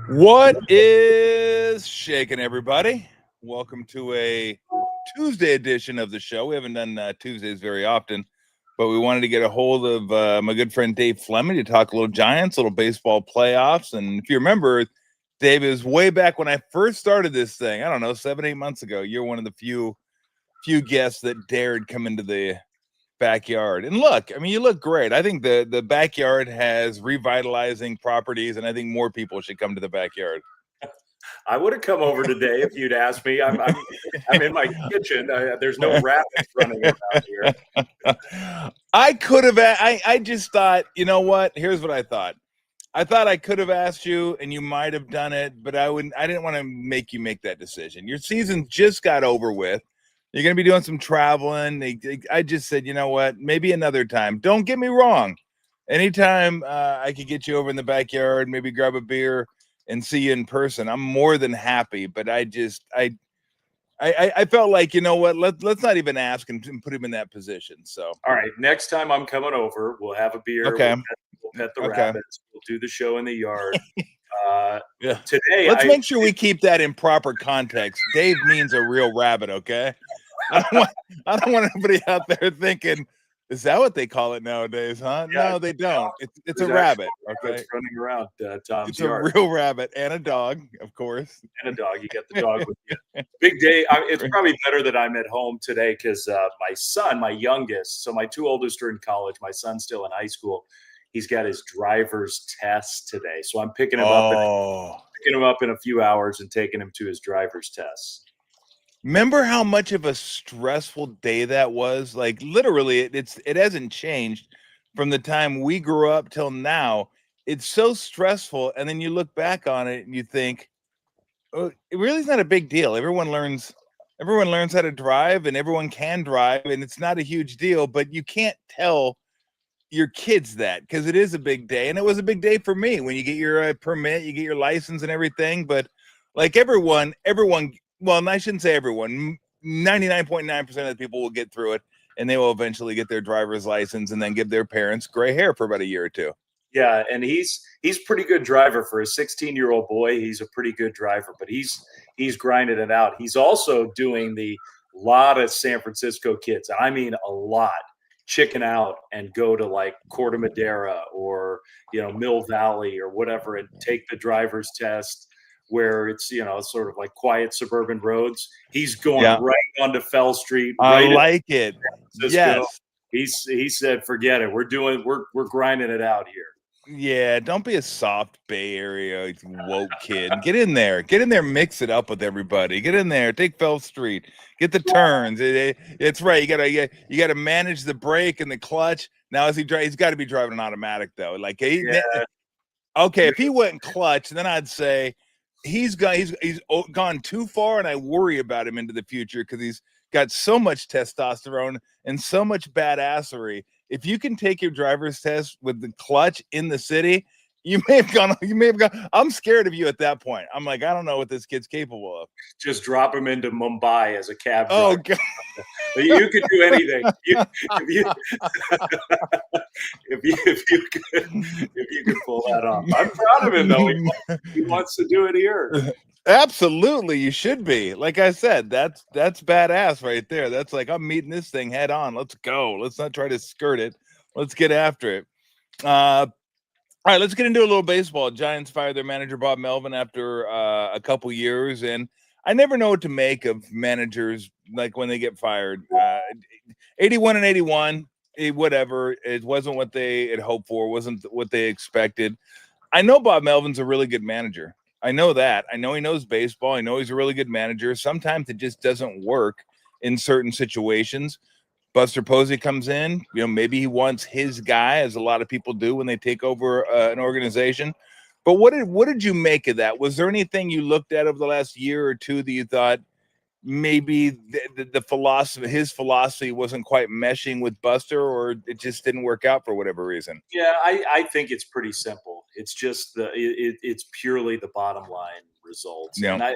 What is shaking, everybody? Welcome to a Tuesday edition of the show. We haven't done Tuesdays very often, but we wanted to get a hold of my good friend Dave Flemming to talk a little Giants, a little baseball playoffs. And if you remember, Dave, it was way back when I first started this thing. I don't know, 7-8 months ago. You're one of the few guests that dared come into the backyard. And look, I mean, you look great. I think the backyard has revitalizing properties, and I think more people should come to the backyard. I would have come over today if you'd asked me. I'm in my kitchen. There's no rabbits running around here. I could have. I just thought, you know what? Here's what I thought. I thought I could have asked you, and you might have done it, but I didn't want to make you make that decision. Your season just got over with. You're going to be doing some traveling. I just said, you know what? Maybe another time. Don't get me wrong. Anytime I could get you over in the backyard, maybe grab a beer and see you in person, I'm more than happy. But I felt like, you know what? Let's not even ask and put him in that position. So, all right, next time I'm coming over, we'll have a beer. Okay. We'll pet the rabbits. We'll do the show in the yard. Yeah. Today, let's make sure we keep that in proper context. Dave means a real rabbit, okay? I don't want anybody out there thinking, is that what they call it nowadays, huh? Yeah, no, they don't. It's a rabbit, okay? It's running around Tom's It's yard. a real rabbit and a dog, of course. And a dog. You got the dog with you. Big day. It's probably better that I'm at home today because my son, my youngest, so my two oldest are in college. My son's still in high school. He's got his driver's test today. So I'm picking him up in a few hours and taking him to his driver's test. Remember how much of a stressful day that was? Like literally, it hasn't changed from the time we grew up till now. It's so stressful, and then you look back on it and you think, oh, it really is not a big deal. Everyone learns how to drive, and everyone can drive, and it's not a huge deal. But you can't tell your kids that because it is a big day, and it was a big day for me when you get your permit, you get your license and everything. But like everyone. Well, I shouldn't say everyone. 99.9% of the people will get through it, and they will eventually get their driver's license and then give their parents gray hair for about a year or two. Yeah, and he's pretty good driver for a 16-year-old boy. He's a pretty good driver, but he's grinding it out. He's also doing the lot of San Francisco kids. I mean, a lot chicken out and go to like Corte Madera or Mill Valley or whatever and take the driver's test, where it's sort of like quiet suburban roads. He's going right onto Fell Street. I like it. Yes. He said, forget it. We're grinding it out here. Yeah, don't be a soft Bay Area woke kid. Get in there, mix it up with everybody. Get in there, take Fell Street, get the turns. It's right. You gotta manage the brake and the clutch. Now as he's got to be driving an automatic though. Like okay, if he went clutch, then I'd say he's gone too far, and I worry about him into the future because he's got so much testosterone and so much badassery. If you can take your driver's test with the clutch in the city, you may have gone. I'm scared of you at that point. I'm like, I don't know what this kid's capable of. Just drop him into Mumbai as a cab driver. Oh God. You could do anything. If you could pull that off. I'm proud of him though. He wants to do it here. Absolutely, you should be. Like I said, that's badass right there. That's like, I'm meeting this thing head on. Let's go. Let's not try to skirt it. Let's get after it. All right, let's get into a little baseball. Giants fired their manager Bob Melvin after a couple years, and I never know what to make of managers like when they get fired. 81 and 81, whatever. It wasn't what they had hoped for. Wasn't what they expected. I know Bob Melvin's a really good manager. I know that. I know he knows baseball. I know he's a really good manager. Sometimes it just doesn't work in certain situations. Buster Posey comes in, maybe he wants his guy, as a lot of people do when they take over an organization. But what did you make of that? Was there anything you looked at over the last year or two that you thought maybe the philosophy, his philosophy, wasn't quite meshing with Buster, or it just didn't work out for whatever reason? Yeah, I think it's pretty simple. It's just it's purely the bottom line results. Yeah.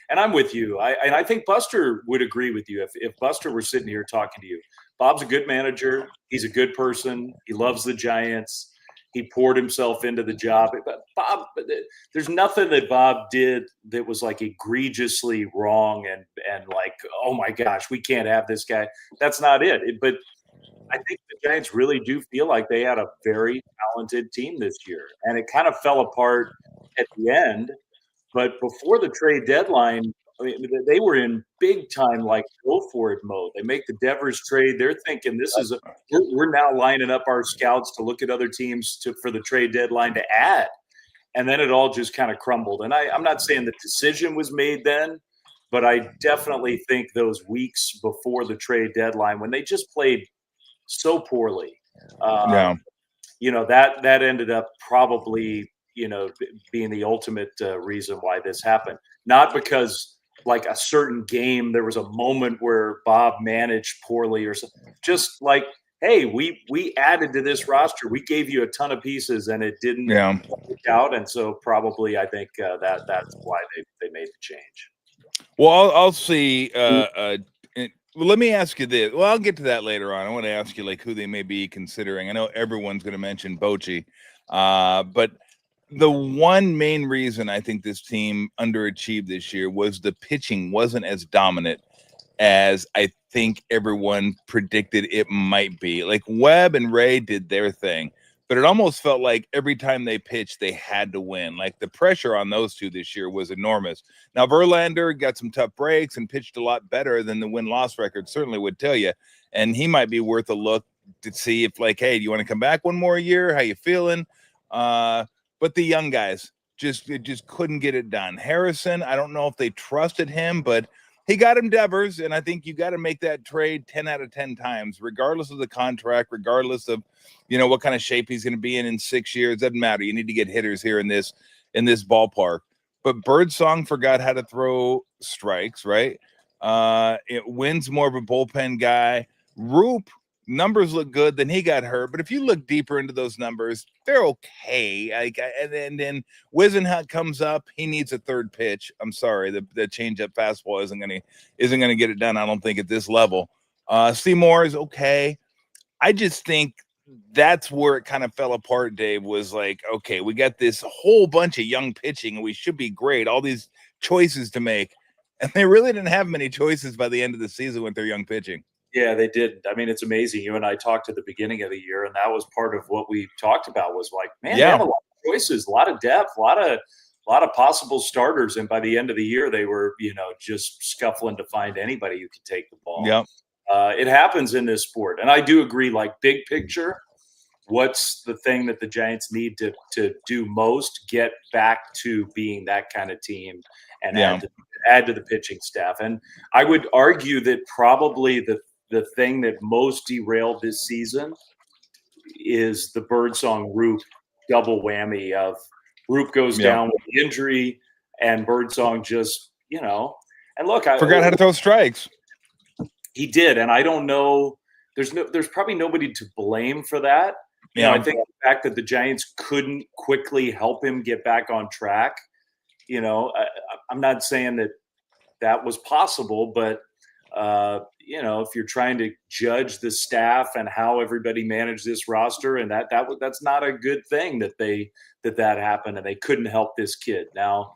And I'm with you. I think Buster would agree with you if Buster were sitting here talking to you. Bob's a good manager. He's a good person. He loves the Giants. He poured himself into the job. But Bob, there's nothing that Bob did that was like egregiously wrong and like, oh my gosh, we can't have this guy. That's not it. But I think the Giants really do feel like they had a very talented team this year, and it kind of fell apart at the end. But before the trade deadline, I mean, they were in big time, like go for it mode. They make the Devers trade. They're thinking this is we're now lining up our scouts to look at other teams for the trade deadline to add, and then it all just kind of crumbled. And I'm not saying the decision was made then, but I definitely think those weeks before the trade deadline when they just played so poorly, that ended up probably being the ultimate reason why this happened. Not because like a certain game there was a moment where Bob managed poorly or something. Just like, hey, we added to this roster, we gave you a ton of pieces and it didn't work out, and so probably I think that's why they made the change. Well, I'll see. Well, let me ask you this. Well, I'll get to that later on. I want to ask you like who they may be considering. I know everyone's going to mention Bochy, but the one main reason I think this team underachieved this year was the pitching wasn't as dominant as I think everyone predicted it might be. Like Webb and Ray did their thing, but it almost felt like every time they pitched, they had to win. Like the pressure on those two this year was enormous. Now, Verlander got some tough breaks and pitched a lot better than the win-loss record certainly would tell you. And he might be worth a look to see if like, hey, do you want to come back one more year? How you feeling? But the young guys just couldn't get it done. Harrison, I don't know if they trusted him, but he got him Devers, and I think you got to make that trade 10 out of 10 times, regardless of the contract, regardless of, what kind of shape he's going to be in 6 years. Doesn't matter. You need to get hitters here in this ballpark. But Birdsong forgot how to throw strikes, right? Wynn's more of a bullpen guy. Roop, numbers look good. Then he got hurt. But if you look deeper into those numbers, they're okay. And then Wisenhunt comes up. He needs a third pitch. I'm sorry, the changeup fastball isn't gonna get it done. I don't think at this level. Seymour is okay. I just think that's where it kind of fell apart. Dave was like, okay, we got this whole bunch of young pitching, and we should be great. All these choices to make, and they really didn't have many choices by the end of the season with their young pitching. Yeah, they did. I mean, it's amazing. You and I talked at the beginning of the year, and that was part of what we talked about was like, man, they have a lot of choices, a lot of depth, a lot of possible starters. And by the end of the year, they were, just scuffling to find anybody who could take the ball. Yeah. It happens in this sport. And I do agree, like big picture, what's the thing that the Giants need to do most? Get back to being that kind of team and add to the pitching staff. And I would argue that probably the thing that most derailed this season is the Birdsong Roop double whammy of Roop goes down with the injury and Birdsong just, and look, I forgot how to throw strikes. He did. And I don't know, there's probably nobody to blame for that. I think the fact that the Giants couldn't quickly help him get back on track, I'm not saying that was possible, but if you're trying to judge the staff and how everybody managed this roster, and that's not a good thing that happened and they couldn't help this kid. Now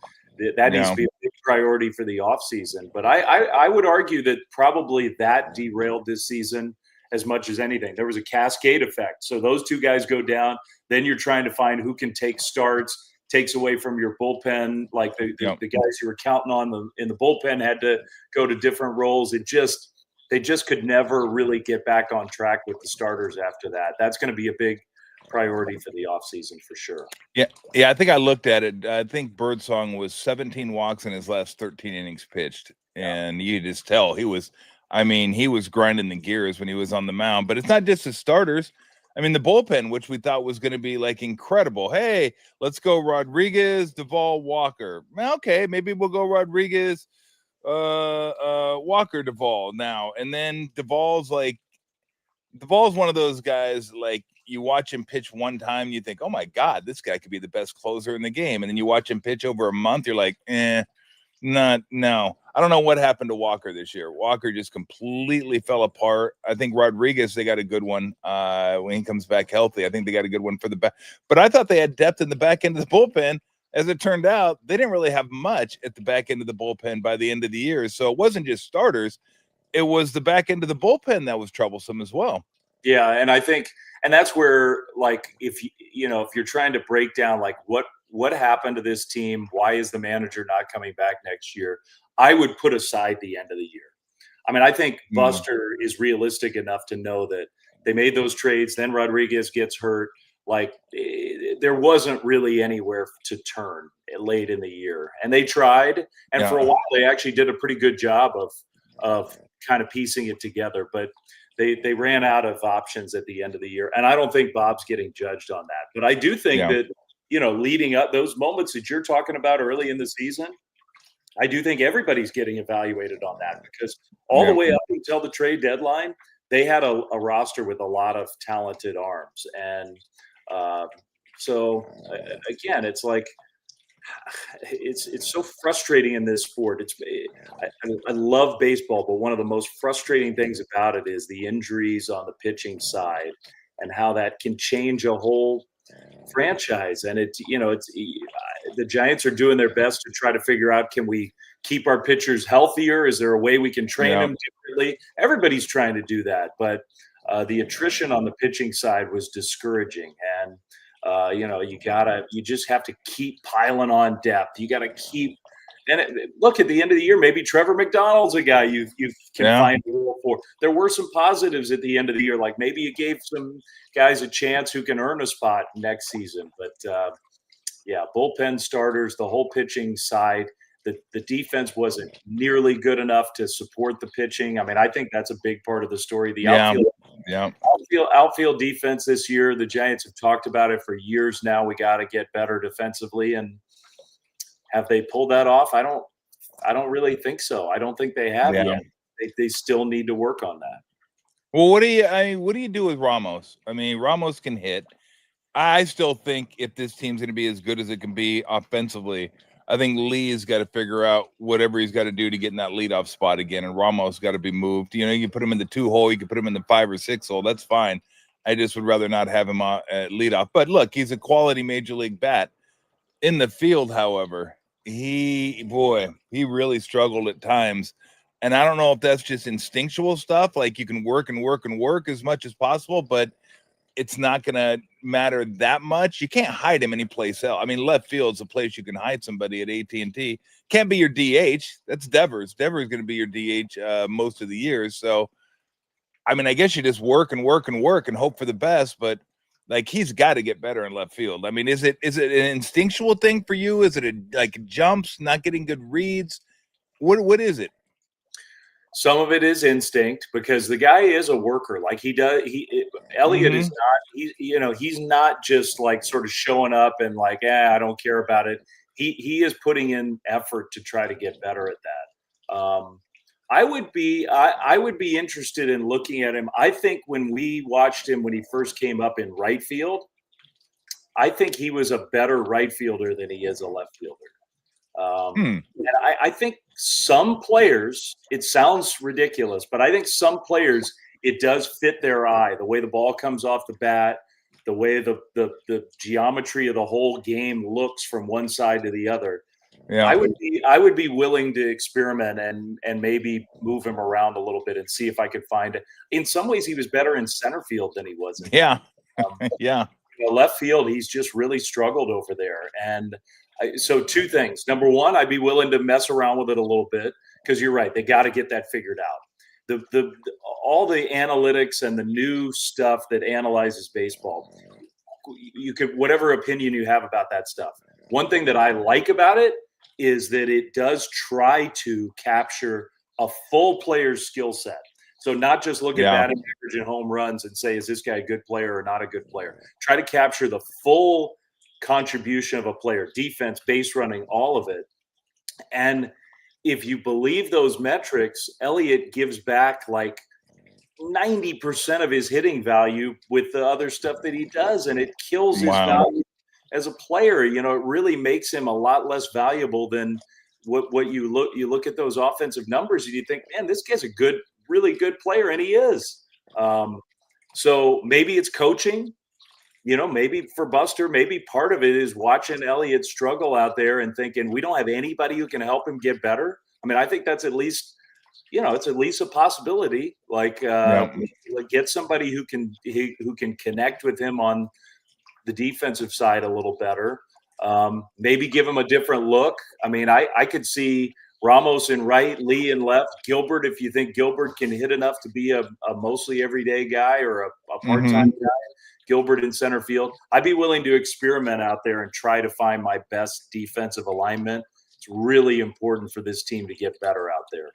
that needs to be a big priority for the offseason. But I would argue that probably that derailed this season as much as anything. There was a cascade effect. So those two guys go down, then you're trying to find who can take starts, takes away from your bullpen. Like the guys you were counting on in the bullpen had to go to different roles. They just could never really get back on track with the starters after that. That's going to be a big priority for the offseason for sure. Yeah. I think I looked at it. I think Birdsong was 17 walks in his last 13 innings pitched, and you just tell he was grinding the gears when he was on the mound. But it's not just the starters. I mean, the bullpen, which we thought was going to be like incredible. Hey, let's go Rodriguez, Duvall, Walker. Okay, maybe we'll go Rodriguez, Walker, Duvall now. And then Duvall's one of those guys, like you watch him pitch one time, you think, oh my God, this guy could be the best closer in the game. And then you watch him pitch over a month, you're like, no. I don't know what happened to Walker this year. Walker just completely fell apart. I think Rodriguez, they got a good one when he comes back healthy. I think they got a good one for the back. But I thought they had depth in the back end of the bullpen. As it turned out, they didn't really have much at the back end of the bullpen by the end of the year. So it wasn't just starters. It was the back end of the bullpen that was troublesome as well. Yeah, and I think, and that's where, like, if you're trying to break down like what happened to this team, why is the manager not coming back next year? I would put aside the end of the year. I mean, I think Buster is realistic enough to know that they made those trades. Then Rodriguez gets hurt. Like, there wasn't really anywhere to turn late in the year, and they tried. And for a while, they actually did a pretty good job of kind of piecing it together. But they ran out of options at the end of the year, and I don't think Bob's getting judged on that. But I do think that leading up those moments that you're talking about early in the season, I do think everybody's getting evaluated on that, because all the way up until the trade deadline, they had a roster with a lot of talented arms. And so again, it's like, it's so frustrating in this sport. I love baseball, but one of the most frustrating things about it is the injuries on the pitching side and how that can change a whole franchise. And the Giants are doing their best to try to figure out, can we keep our pitchers healthier? Is there a way we can train them differently? Everybody's trying to do that, but the attrition on the pitching side was discouraging. And you just have to keep piling on depth. You got to keep, look, at the end of the year, maybe Trevor McDonald's a guy you can find a role for. There were some positives at the end of the year, like maybe you gave some guys a chance who can earn a spot next season. But bullpen starters, the whole pitching side, the defense wasn't nearly good enough to support the pitching. I mean, I think that's a big part of the story. The outfield defense this year, the Giants have talked about it for years now. We got to get better defensively, and have they pulled that off? I don't really think so. I don't think they have yet. They still need to work on that. Well, what do you do with Ramos? I mean, Ramos can hit. I still think if this team's going to be as good as it can be offensively, I think Lee's got to figure out whatever he's got to do to get in that leadoff spot again, and Ramos got to be moved. You can put him in the 2 hole, you can put him in the 5 or 6 hole. That's fine. I just would rather not have him at leadoff. But look, he's a quality major league bat. In the field, however, he really struggled at times. And I don't know if that's just instinctual stuff, like you can work and work and work as much as possible, but it's not going to matter that much. You can't hide him anyplace else. I mean, left field's a place you can hide somebody at AT&T. Can't be your DH. That's Devers. Devers is going to be your DH most of the years. So, I mean, I guess you just work and work and work and hope for the best, but like, he's got to get better in left field. I mean, is it an instinctual thing for you? Is it like jumps, not getting good reads? What is it? Some of it is instinct, because the guy is a worker. Like Elliott is not, he's not just like sort of showing up and like, I don't care about it. He is putting in effort to try to get better at that. I would be interested in looking at him. I think when we watched him when he first came up in right field, I think he was a better right fielder than he is a left fielder. And I think some players, it sounds ridiculous, but I think some players, it does fit their eye, the way the ball comes off the bat, the way the geometry of the whole game looks from one side to the other. Yeah. I would be willing to experiment and maybe move him around a little bit and see if I could find it. In some ways, he was better in center field than he was in left field. He's just really struggled over there. And so 2 things. Number one, I'd be willing to mess around with it a little bit, because you're right. They got to get that figured out. All the analytics and the new stuff that analyzes baseball, you could, whatever opinion you have about that stuff. One thing that I like about it is that it does try to capture a full player's skill set. So not just look at batting average and home runs and say, is this guy a good player or not a good player? Try to capture the full contribution of a player, defense, base running, all of it. And if you believe those metrics, Elliott gives back like 90% of his hitting value with the other stuff that he does, and it kills his value as a player. It really makes him a lot less valuable than what you look at those offensive numbers and you think, man, this guy's a really good player, and he is. So maybe it's coaching. Maybe for Buster, maybe part of it is watching Elliott struggle out there and thinking we don't have anybody who can help him get better. I mean, I think that's at least, it's at least a possibility. Like get somebody who can connect with him on the defensive side a little better. Maybe give him a different look. I mean, I could see Ramos in right, Lee in left, Gilbert, if you think Gilbert can hit enough to be a mostly everyday guy or a part-time guy. Gilbert in center field. I'd be willing to experiment out there and try to find my best defensive alignment. It's really important for this team to get better out there.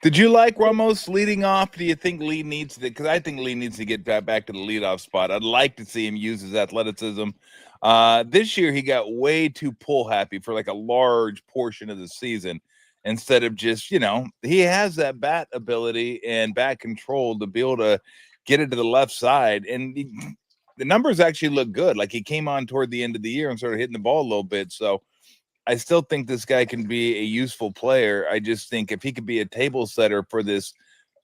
Did you like Ramos leading off? Do you think Lee needs to? Because I think Lee needs to get back to the leadoff spot. I'd like to see him use his athleticism. This year, he got way too pull happy for like a large portion of the season instead of just, he has that bat ability and bat control to be able to get it to the left side, and the numbers actually look good. Like he came on toward the end of the year and started hitting the ball a little bit. So I still think this guy can be a useful player. I just think if he could be a table setter for this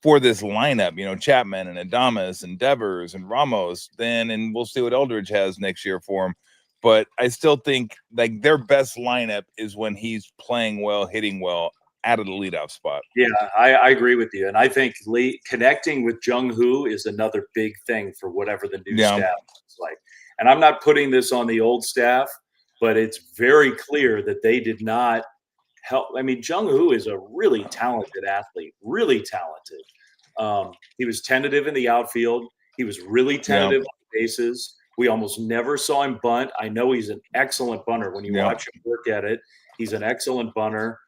lineup, Chapman and Adames and Devers and Ramos, and we'll see what Eldridge has next year for him. But I still think like their best lineup is when he's playing well, hitting well, out of the leadoff spot. Yeah, I agree with you. And I think connecting with Jung-Hoo is another big thing for whatever the new staff is like. And I'm not putting this on the old staff, but it's very clear that they did not help. I mean, Jung-Hoo is a really talented athlete, really talented. He was tentative in the outfield. He was really tentative on the bases. We almost never saw him bunt. I know he's an excellent bunter. When you watch him work at it, he's an excellent bunter.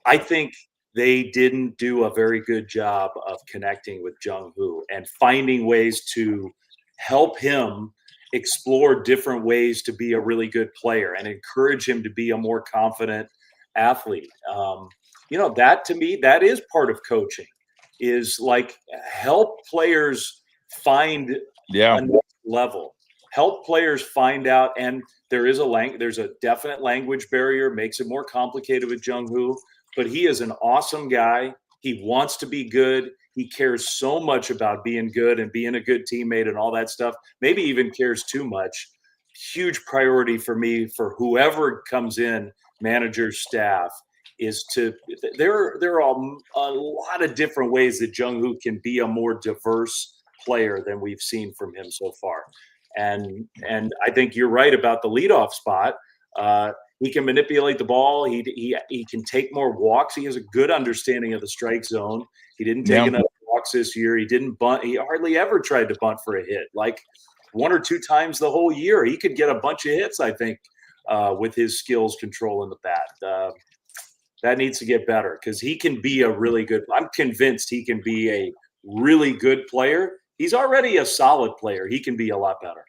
I think they didn't do a very good job of connecting with Jung-Hoo and finding ways to help him explore different ways to be a really good player and encourage him to be a more confident athlete. That to me, that is part of coaching, is like help players find a next level. Help players find out, and there's a definite language barrier, makes it more complicated with Jung-Hoo, but he is an awesome guy. He wants to be good. He cares so much about being good and being a good teammate and all that stuff. Maybe even cares too much. Huge priority for me, for whoever comes in, manager, staff, is there are a lot of different ways that Jung-Hoo can be a more diverse player than we've seen from him so far. And I think you're right about the leadoff spot. He can manipulate the ball. He can take more walks. He has a good understanding of the strike zone. He didn't take enough walks this year. He didn't bunt. He hardly ever tried to bunt for a hit. Like one or two times the whole year, he could get a bunch of hits, I think, with his skills controlling the bat. That needs to get better because he can be a really good – I'm convinced he can be a really good player. He's already a solid player. He can be a lot better.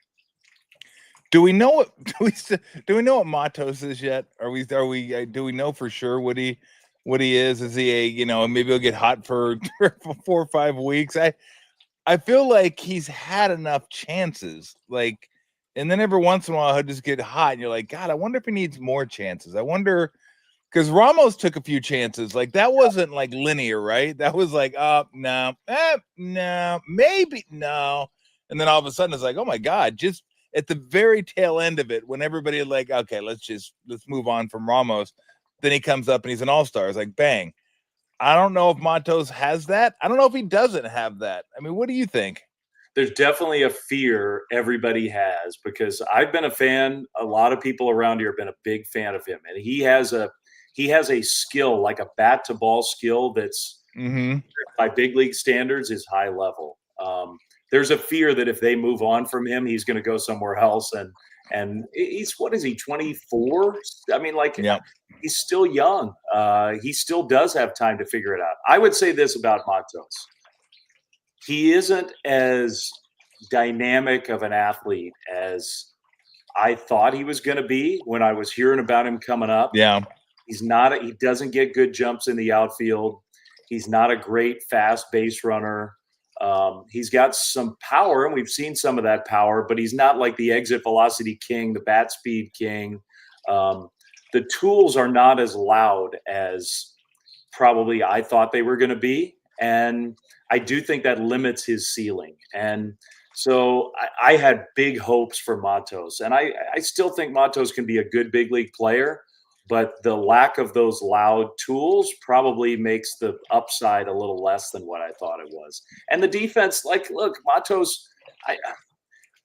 Do we know what Matos is yet? Do we know for sure what he is? Is he maybe he'll get hot for 4 or 5 weeks? I feel like he's had enough chances, and then every once in a while he'll just get hot, and you're like, God, I wonder if he needs more chances. I wonder, because Ramos took a few chances, that wasn't linear, right? That was no, maybe no, and then all of a sudden it's oh my God, just at the very tail end of it, when everybody okay, let's move on from Ramos, then he comes up and he's an all-star. It's bang. I don't know if Matos has that. I don't know if he doesn't have that. I mean, what do you think? There's definitely a fear everybody has, because I've been a fan. A lot of people around here have been a big fan of him, and he has a skill, like a bat to ball skill that's by big league standards is high level. There's a fear that if they move on from him, he's going to go somewhere else. And he's, what is he, 24? I mean, he's still young. He still does have time to figure it out. I would say this about Matos. He isn't as dynamic of an athlete as I thought he was going to be when I was hearing about him coming up. Yeah. He doesn't get good jumps in the outfield. He's not a great fast base runner. He's got some power, and we've seen some of that power, but he's not like the exit velocity king, the bat speed king. the tools are not as loud as probably I thought they were going to be. And I do think that limits his ceiling. And so I had big hopes for Matos. And I still think Matos can be a good big league player, but the lack of those loud tools probably makes the upside a little less than what I thought it was. And the defense, like, look, Matos,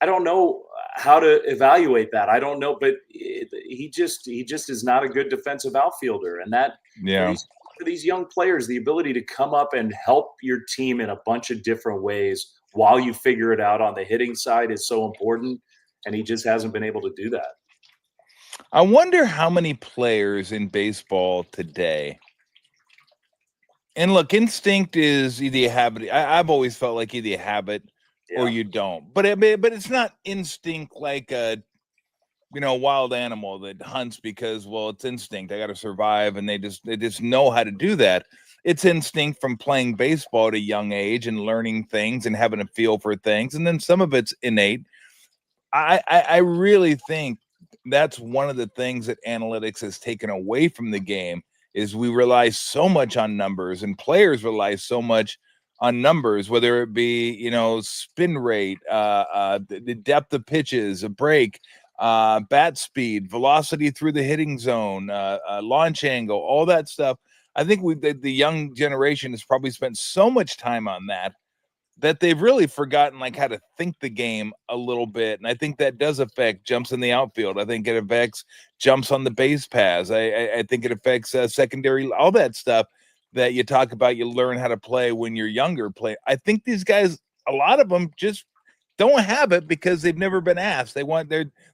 I don't know how to evaluate that. I don't know, but he just is not a good defensive outfielder, and that Yeah. For these young players, the ability to come up and help your team in a bunch of different ways while you figure it out on the hitting side is so important, and he just hasn't been able to do that. I wonder how many players in baseball today. And look, instinct is either you have it. I've always felt like either you have it or you don't. But it's not instinct like a wild animal that hunts because, well, it's instinct. I got to survive, and they just know how to do that. It's instinct from playing baseball at a young age and learning things and having a feel for things, and then some of it's innate. I really think that's one of the things that analytics has taken away from the game is we rely so much on numbers, and players rely so much on numbers, whether it be spin rate, the depth of pitches, a break, bat speed, velocity through the hitting zone, launch angle, all that stuff. I think the young generation has probably spent so much time on that they've really forgotten like how to think the game a little bit. And I think that does affect jumps in the outfield. I think it affects jumps on the base paths. I think it affects secondary, all that stuff that you talk about. You learn how to play when you're younger. I think these guys, a lot of them just don't have it because they've never been asked. They're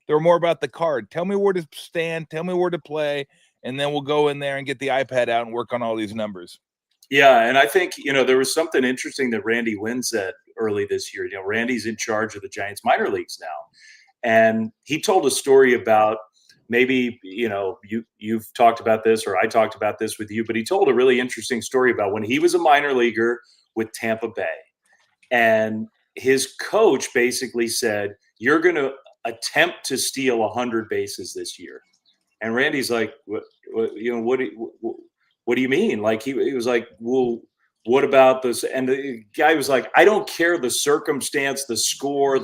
more about the card. Tell me where to stand. Tell me where to play. And then we'll go in there and get the iPad out and work on all these numbers. Yeah, and I think, there was something interesting that Randy Wynn said early this year. Randy's in charge of the Giants minor leagues now. And he told a story about maybe, you've talked about this or I talked about this with you, but he told a really interesting story about when he was a minor leaguer with Tampa Bay. And his coach basically said, you're going to attempt to steal 100 bases this year. And Randy's like, what do you mean? Like he was like, well, what about this? And the guy was like, I don't care the circumstance, the score,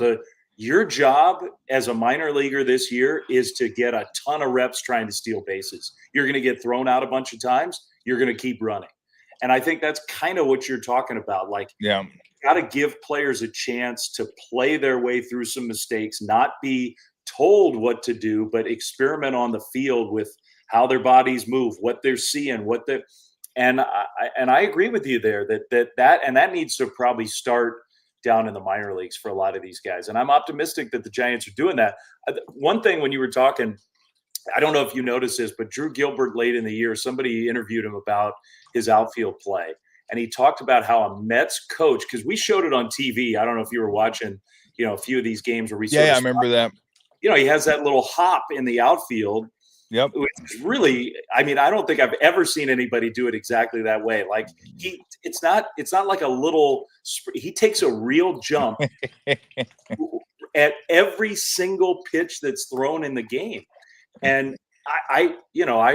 your job as a minor leaguer this year is to get a ton of reps trying to steal bases. You're going to get thrown out a bunch of times. You're going to keep running. And I think that's kind of what you're talking about. Like, yeah, got to give players a chance to play their way through some mistakes, not be told what to do, but experiment on the field with how their bodies move, what they're seeing, and I agree with you there that needs to probably start down in the minor leagues for a lot of these guys. And I'm optimistic that the Giants are doing that. One thing when you were talking, I don't know if you noticed this, but Drew Gilbert late in the year, somebody interviewed him about his outfield play. And he talked about how a Mets coach, because we showed it on TV. I don't know if you were watching, a few of these games where we I remember that. He has that little hop in the outfield. Yep. Which is really, I don't think I've ever seen anybody do it exactly that way. Like it's not like a little, he takes a real jump at every single pitch that's thrown in the game. And I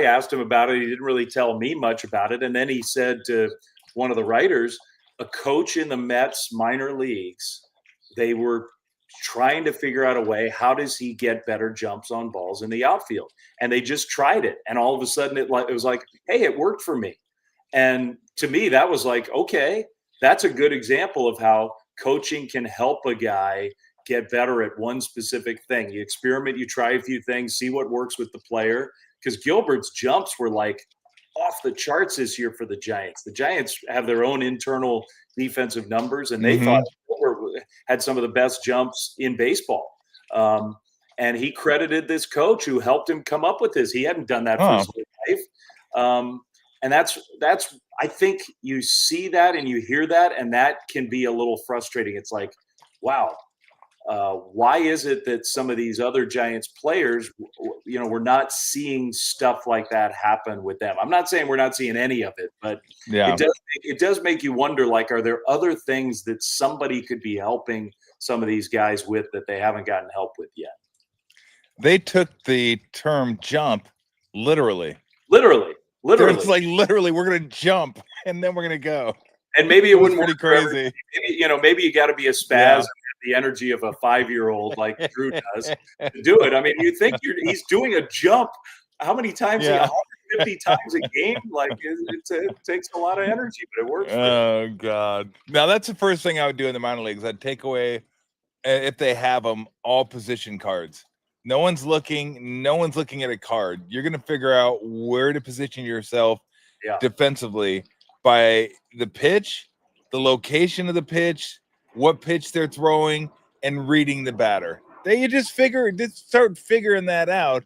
asked him about it. He didn't really tell me much about it. And then he said to one of the writers, a coach in the Mets minor leagues, they were trying to figure out a way, how does he get better jumps on balls in the outfield? And they just tried it. And all of a sudden it was like, hey, it worked for me. And to me, that was like, okay, that's a good example of how coaching can help a guy get better at one specific thing. You experiment, you try a few things, see what works with the player. Because Gilbert's jumps were like off the charts this year for the Giants. The Giants have their own internal defensive numbers, and they thought Gilbert had some of the best jumps in baseball. And he credited this coach who helped him come up with this. He hadn't done that for his whole life. And that's I think you see that and you hear that, and that can be a little frustrating. It's like, wow, why is it that some of these other Giants players, we're not seeing stuff like that happen with them? I'm not saying we're not seeing any of it, but it does make you wonder, like, are there other things that somebody could be helping some of these guys with that they haven't gotten help with yet? They took the term jump Literally. Literally. There's like literally, we're gonna jump and then we're gonna go. And maybe it wouldn't pretty work crazy. Maybe you got to be a spaz and have the energy of a 5-year-old like Drew does to do it. I mean, you think he's doing a jump. How many times? 150 times a game. Like it takes a lot of energy, but it works. Oh God! Now that's the first thing I would do in the minor leagues. I'd take away, if they have them, all position cards. No one's looking at a card. You're gonna figure out where to position yourself defensively by the pitch, the location of the pitch, what pitch they're throwing, and reading the batter. You just start figuring that out,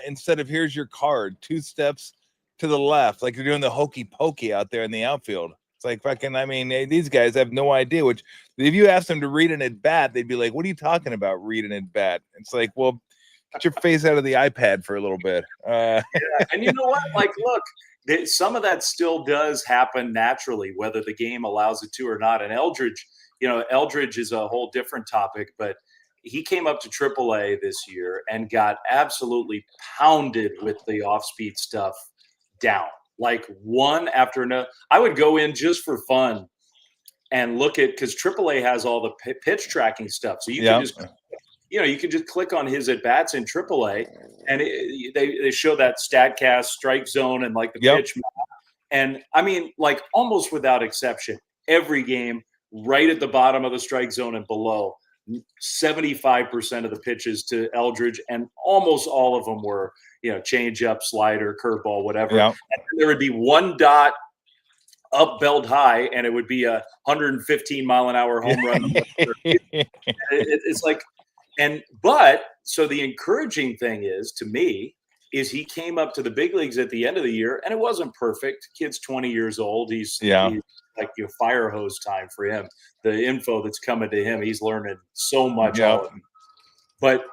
instead of here's your card, 2 steps to the left, like you're doing the hokey pokey out there in the outfield. It's like fucking, I mean, these guys have no idea. Which, if you ask them to read an at bat, they'd be like, "What are you talking about, read an at bat?" It's like, well, get your face out of the iPad for a little bit. And you know what? Like, look, some of that still does happen naturally, whether the game allows it to or not. And Eldridge is a whole different topic, but he came up to AAA this year and got absolutely pounded with the off-speed stuff down, like one after another. I would go in just for fun and look at, because AAA has all the pitch tracking stuff, so you can just you can just click on his at bats in AAA, and they show that StatCast strike zone and like the pitch map. And I mean, like almost without exception, every game right at the bottom of the strike zone and below, 75% of the pitches to Eldridge, and almost all of them were, change up, slider, curveball, whatever. And there would be one dot up belt high, and it would be a 115 mile an hour home run. It's like, so the encouraging thing is, to me, is he came up to the big leagues at the end of the year, and it wasn't perfect. Kid's 20 years old. He's like fire hose time for him. The info that's coming to him, he's learning so much. But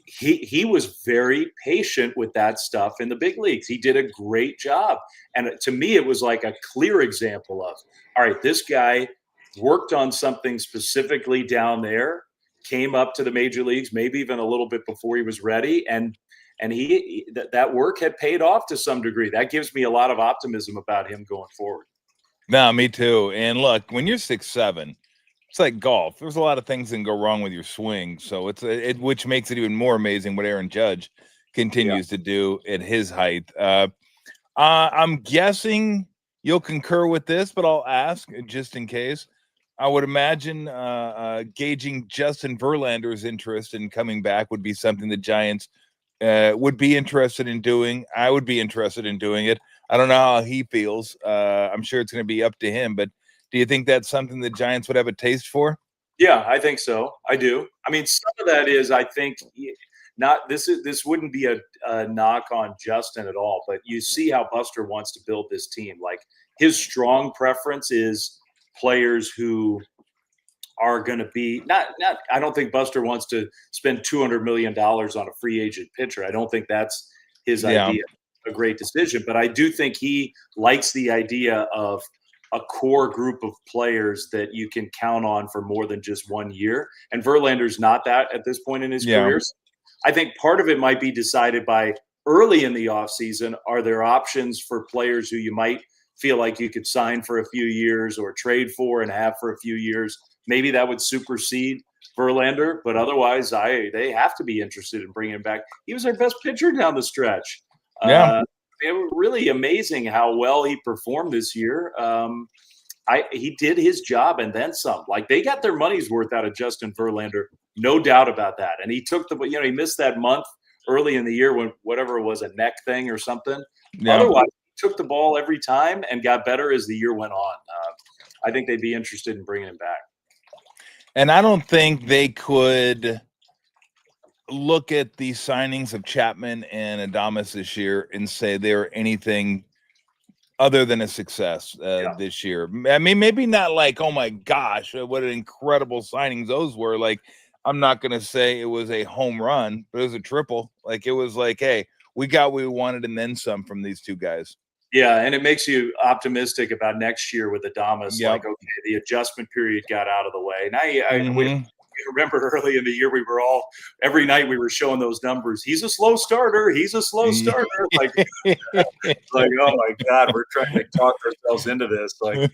he was very patient with that stuff in the big leagues. He did a great job. And to me, it was like a clear example of, all right, this guy worked on something specifically down there, came up to the major leagues, maybe even a little bit before he was ready. And that work had paid off to some degree. That gives me a lot of optimism about him going forward. No, me too. And look, when you're 6'7", it's like golf. There's a lot of things that can go wrong with your swing. So which makes it even more amazing what Aaron Judge continues to do at his height. I'm guessing you'll concur with this, but I'll ask just in case. I would imagine gauging Justin Verlander's interest in coming back would be something the Giants would be interested in doing. I would be interested in doing it. I don't know how he feels. I'm sure it's going to be up to him, but do you think that's something the Giants would have a taste for? Yeah, I think so. I do. I mean, some of that is, I think, this wouldn't be a knock on Justin at all, but you see how Buster wants to build this team. Like, his strong preference is players who are going to be not. I don't think Buster wants to spend $200 million on a free agent pitcher. I don't think that's his idea. A great decision, but I do think he likes the idea of a core group of players that you can count on for more than just 1 year. And Verlander's not that at this point in his career. I think part of it might be decided by early in the offseason. Are there options for players who you might feel like you could sign for a few years or trade for and have for a few years? Maybe that would supersede Verlander, but otherwise they have to be interested in bringing him back. He was their best pitcher down the stretch. It was really amazing how well he performed this year. He did his job and then some. Like, they got their money's worth out of Justin Verlander, no doubt about that. And he took he missed that month early in the year when whatever it was, a neck thing or something. Otherwise, he took the ball every time and got better as the year went on. I think they'd be interested in bringing him back. And I don't think they could look at the signings of Chapman and Adames this year and say they're anything other than a success this year. I mean, maybe not like, oh my gosh, what an incredible signings those were. Like, I'm not going to say it was a home run, but it was a triple. Like, it was like, hey, we got what we wanted and then some from these two guys. Yeah, and it makes you optimistic about next year with Adames. Like, okay, the adjustment period got out of the way. Now we remember early in the year, every night we were showing those numbers. He's a slow starter. He's a slow starter. Like, oh my God, we're trying to talk ourselves into this. Like,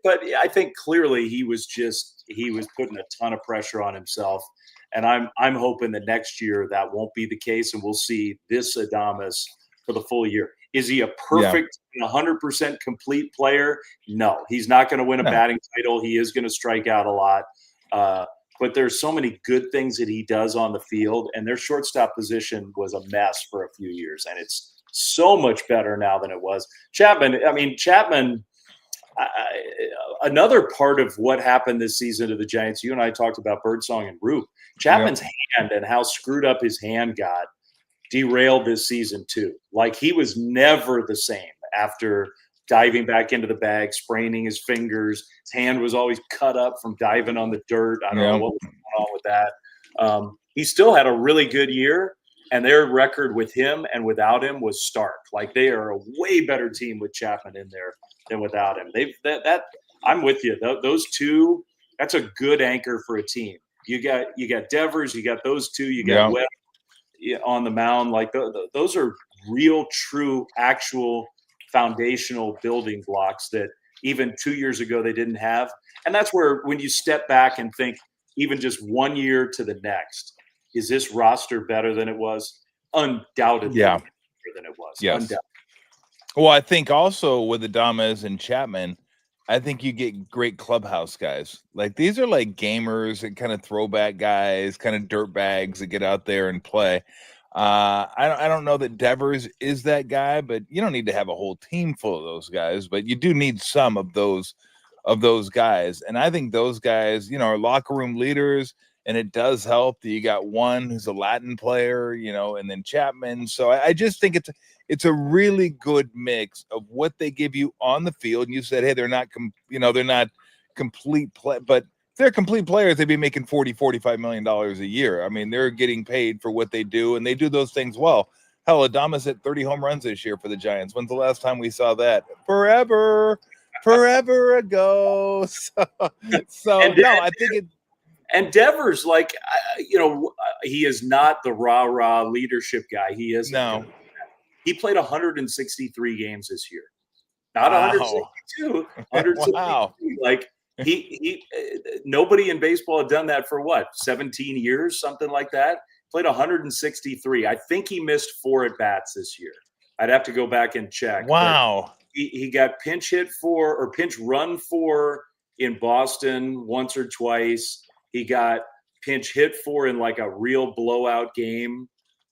but I think clearly he was putting a ton of pressure on himself. And I'm hoping that next year that won't be the case, and we'll see this Adames for the full year. Is he a perfect 100% complete player? No, he's not going to win a batting title. He is going to strike out a lot. But there's so many good things that he does on the field, and their shortstop position was a mess for a few years, and it's so much better now than it was. Chapman, another part of what happened this season to the Giants, you and I talked about Birdsong and Roop. Chapman's hand and how screwed up his hand got derailed this season too. Like, he was never the same after diving back into the bag, spraining his fingers. His hand was always cut up from diving on the dirt. I don't know what was going on with that. He still had a really good year, and their record with him and without him was stark. Like, they are a way better team with Chapman in there than without him. I'm with you. Those two, that's a good anchor for a team. You got Devers, you got those two, you got Webb on the mound. Like, those are real, true, actual foundational building blocks that even 2 years ago they didn't have. And that's where, when you step back and think even just 1 year to the next, is this roster better than it was? Undoubtedly better than it was. Yes. Undoubtedly. Well, I think also with Adames and Chapman, I think you get great clubhouse guys. Like, these are like gamers and kind of throwback guys, kind of dirt bags that get out there and play. I don't know that Devers is that guy, but you don't need to have a whole team full of those guys, but you do need some of those guys. And I think those guys, are locker room leaders, and it does help that you got one who's a Latin player, and then Chapman. So I just think it's a really good mix of what they give you on the field. And you said, hey, they're not complete play, but if they're complete players, they'd be making $40-45 million a year. I mean, they're getting paid for what they do, and they do those things well. Hell, Adames hit 30 home runs this year for the Giants. When's the last time we saw that? Forever ago. So I think it. And Devers, he is not the rah-rah leadership guy. He is. No. He played 163 games this year. Not 162, 163. Wow. Like, he nobody in baseball had done that for 17 years, something like that. Played 163. I think he missed 4 at-bats this year. I'd have to go back and check. Wow. He got pinch run for in Boston once or twice. He got pinch hit for in like a real blowout game.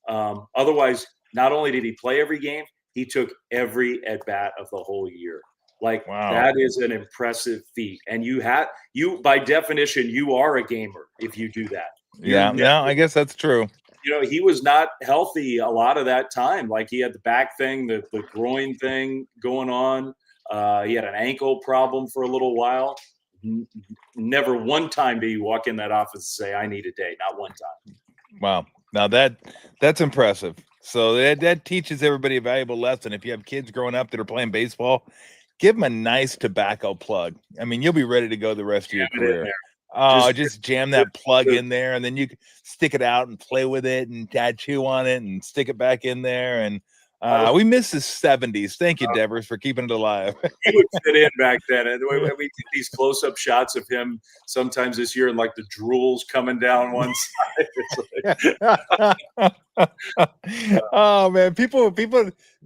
Otherwise, not only did he play every game, he took every at-bat of the whole year. Like, wow. That is an impressive feat. And you by definition, you are a gamer if you do that. I guess that's true. He was not healthy a lot of that time. Like, he had the back thing, the groin thing going on. He had an ankle problem for a little while. Never one time did he walk in that office and say, I need a day. Not one time. Wow. Now that's impressive. So that teaches everybody a valuable lesson. If you have kids growing up that are playing baseball, give them a nice tobacco plug. I mean, you'll be ready to go the rest of your career. Just jam that plug in there, and then you can stick it out and play with it and chew on it and stick it back in there. And we miss the 70s. Thank you, Devers, for keeping it alive. He would fit in back then. And we did these close-up shots of him sometimes this year, and like the drools coming down one side. Oh man, people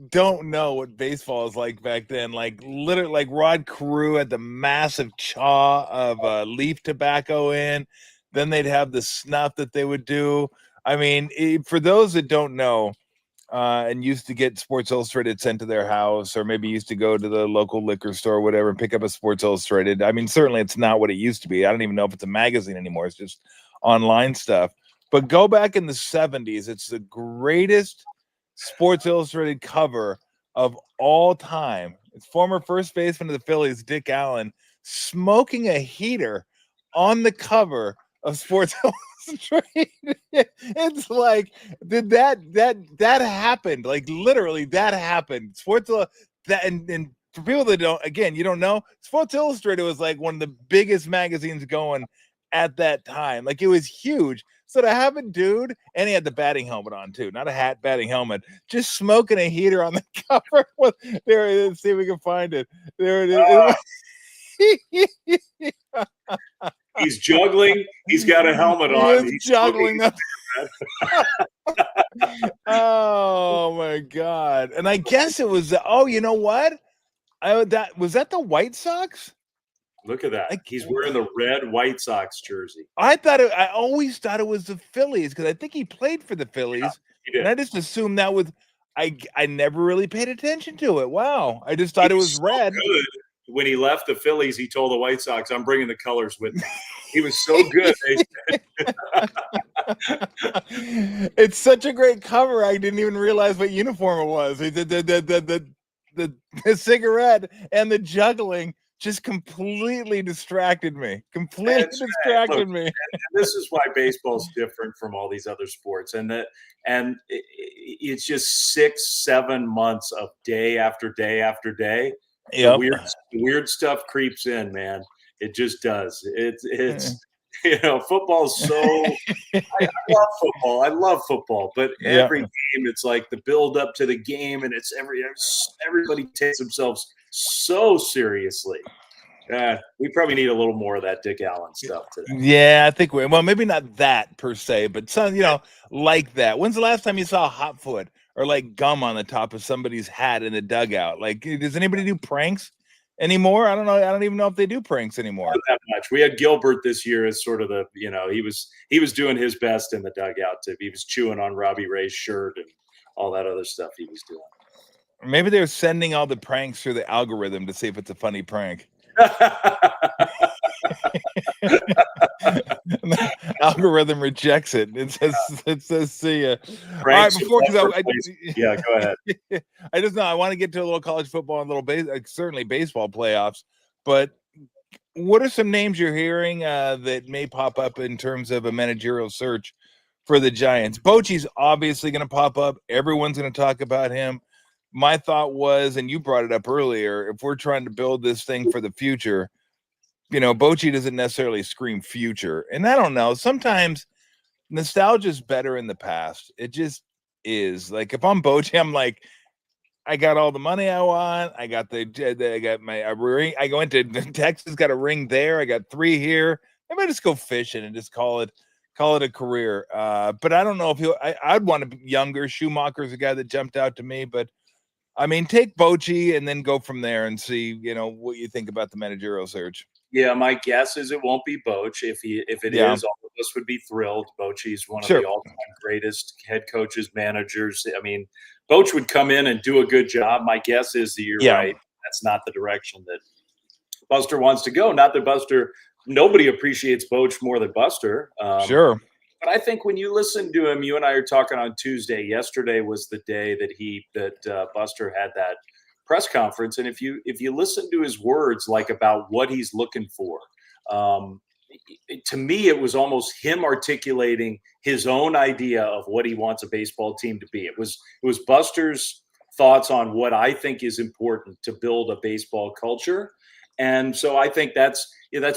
don't know what baseball is like back then. Like, literally, like Rod Carew had the massive chaw of leaf tobacco in. Then they'd have the snuff that they would do. I mean, for those that don't know, and used to get Sports Illustrated sent to their house, or maybe used to go to the local liquor store or whatever and pick up a Sports Illustrated. I mean, certainly it's not what it used to be. I don't even know if it's a magazine anymore. It's just online stuff. But go back in the 70s. It's the greatest Sports Illustrated cover of all time. It's former first baseman of the Phillies, Dick Allen, smoking a heater on the cover of Sports Illustrated. It's like, did that happened? Like, literally, that happened. And for people that don't, again, you don't know, Sports Illustrated was like one of the biggest magazines going at that time. Like it was huge. So to have a dude, and he had the batting helmet on too, not a hat, batting helmet, just smoking a heater on the cover. There it is. See if we can find it. There it is. He's juggling. He's got a helmet on. He's juggling. Oh my God. And I guess it was, oh, you know what? Was that the White Sox? Look at that. He's wearing the red White Sox jersey. I always thought it was the Phillies because I think he played for the Phillies. Yeah, he did. And I just assumed that was, I never really paid attention to it. Wow. I just thought it was so red. Good. When he left the Phillies, he told the White Sox, I'm bringing the colors with me. He was so good. It's such a great cover. I didn't even realize what uniform it was. The cigarette and the juggling just completely distracted me. Completely distracted me. And this is why baseball's different from all these other sports. And it's just 6-7 months of day after day after day. Yeah, weird stuff creeps in, man. It just does. It's football's so. I love football. I love football, but every game, it's like the build up to the game, and it's everybody takes themselves so seriously. We probably need a little more of that Dick Allen stuff today. Yeah, I think maybe not that per se, but some, like that. When's the last time you saw a hot foot or like gum on the top of somebody's hat in the dugout? Like, does anybody do pranks anymore? I don't know. I don't even know if they do pranks anymore. Not that much. We had Gilbert this year as sort of the, he was doing his best in the dugout. He was chewing on Robbie Ray's shirt and all that other stuff he was doing. Maybe they're sending all the pranks through the algorithm to see if it's a funny prank. Algorithm rejects it. It says see ya. All right, go ahead. I just know I want to get to a little college football and a little certainly baseball playoffs. But what are some names you're hearing that may pop up in terms of a managerial search for the Giants? Bochy's obviously going to pop up. Everyone's going to talk about him. My thought was, and you brought it up earlier, if we're trying to build this thing for the future, Bochy doesn't necessarily scream future. And I don't know, sometimes nostalgia is better in the past. It just is. Like if I'm Bochy, I'm like, I got all the money I want. I got I got my ring. I go into Texas, got a ring there. I got 3 here. I might just go fishing and just call it a career. But I don't know if I'd want to be younger. Schumacher's a guy that jumped out to me, but I mean, take Bochy and then go from there and see, what you think about the managerial search. Yeah, my guess is it won't be Boch. If it is, all of us would be thrilled. Bochy's one of the all-time greatest head coaches, managers. I mean, Boch would come in and do a good job. My guess is that you're right. That's not the direction that Buster wants to go. Not that nobody appreciates Boch more than Buster. Sure. But I think when you listen to him, you and I are talking on Tuesday. Yesterday was the day that Buster had that press conference, and if you listen to his words, like about what he's looking for, to me, it was almost him articulating his own idea of what he wants a baseball team to be. It was Buster's thoughts on what I think is important to build a baseball culture. And so I think that's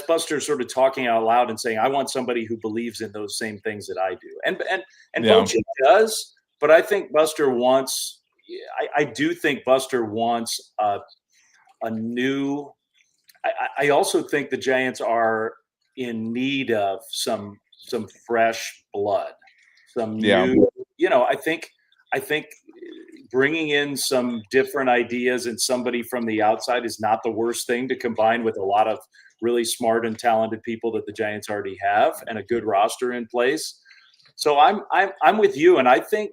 Buster sort of talking out loud and saying, I want somebody who believes in those same things that I do. And Bochy does, but I think Buster wants, I do think Buster wants a new, I also think the Giants are in need of some fresh blood, some new, I think bringing in some different ideas and somebody from the outside is not the worst thing to combine with a lot of really smart and talented people that the Giants already have and a good roster in place. So I'm with you. And I think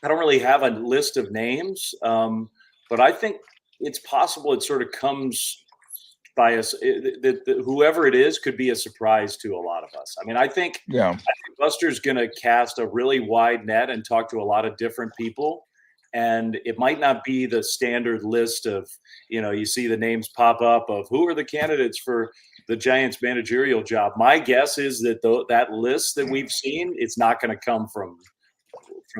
I don't really have a list of names, but I think it's possible it sort of comes by us that whoever it is could be a surprise to a lot of us. I mean, I think Buster's going to cast a really wide net and talk to a lot of different people. And it might not be the standard list of, you see the names pop up of who are the candidates for the Giants managerial job. My guess is that that list that we've seen, it's not going to come from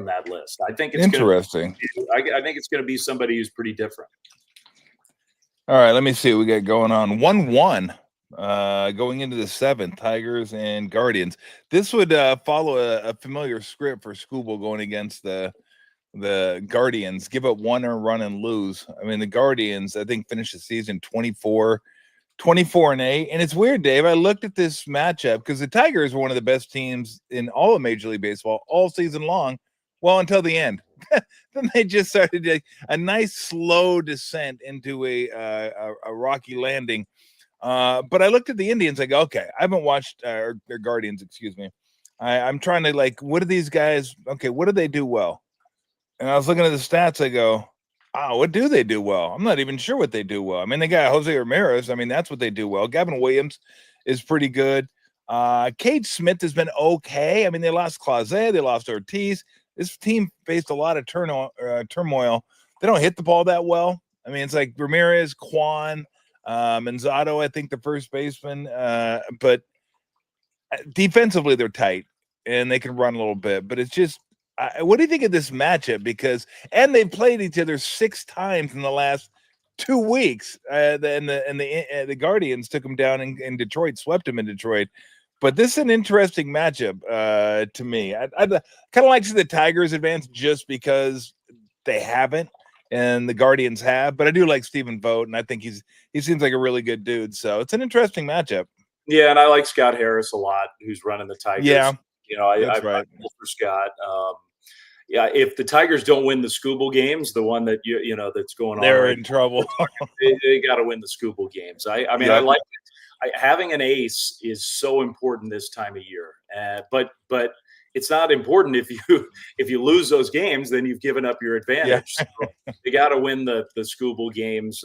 that list. I think it's interesting. I think it's going to be somebody who's pretty different. All right, let me see what we got going on. 1-1 going into the 7th, Tigers and Guardians. This would follow a familiar script for Skubal going against the Guardians. Give up one run and lose. I mean, the Guardians, I think, finished the season 24-8. And it's weird, Dave. I looked at this matchup because the Tigers were one of the best teams in all of Major League Baseball all season long. Well, until the end. Then they just started a nice slow descent into a rocky landing. But I looked at the Indians. I go, okay, I haven't watched their Guardians, excuse me. I'm trying to what do these guys? Okay, what do they do well? And I was looking at the stats. I go, what do they do well? I'm not even sure what they do well. I mean, they got Jose Ramirez. I mean, that's what they do well. Gavin Williams is pretty good. Cade Smith has been okay. I mean, they lost Clase, they lost Ortiz. This team faced a lot of turmoil. They don't hit the ball that well. I mean, it's like Ramirez, Kwan, Manzado, I think the first baseman. But defensively, they're tight and they can run a little bit. But it's just, what do you think of this matchup? And they've played each other 6 times in the last 2 weeks. The Guardians took them down in Detroit, swept them in Detroit. But this is an interesting matchup to me. I'd kind of like to see the Tigers advance just because they haven't and the Guardians have. But I do like Stephen Vogt, and I think he seems like a really good dude. So it's an interesting matchup. Yeah, and I like Scott Harris a lot, who's running the Tigers. Yeah, I right. pull for Scott. Yeah, if the Tigers don't win the Skubal games, the one that that's going on, they're in trouble. they got to win the Skubal games. I mean, I like it. Having an ace is so important this time of year, but it's not important if you lose those games, then you've given up your advantage. Yeah. So you got to win the Skubal games.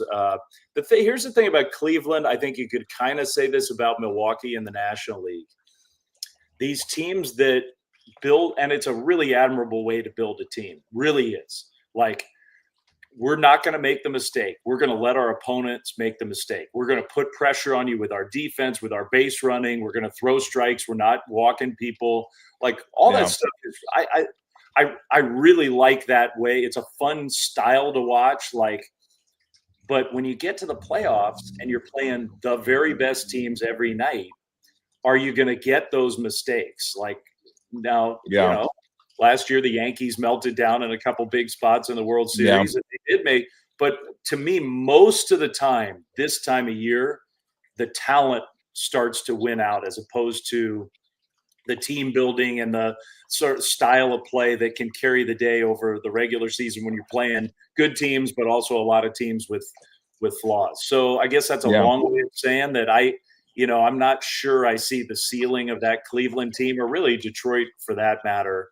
Here's the thing about Cleveland. I think you could kind of say this about Milwaukee in the National League. These teams that build, and it's a really admirable way to build a team, really is. Like, we're not going to make the mistake. We're going to let our opponents make the mistake. We're going to put pressure on you with our defense, with our base running. We're going to throw strikes. We're not walking people. Like, all that stuff is, I really like that way. It's a fun style to watch. But when you get to the playoffs and you're playing the very best teams every night, are you going to get those mistakes? Now, last year the Yankees melted down in a couple big spots in the World Series. Yeah. But to me, most of the time, this time of year, the talent starts to win out as opposed to the team building and the sort of style of play that can carry the day over the regular season when you're playing good teams, but also a lot of teams with flaws. So I guess that's a long way of saying that I'm not sure I see the ceiling of that Cleveland team, or really Detroit for that matter.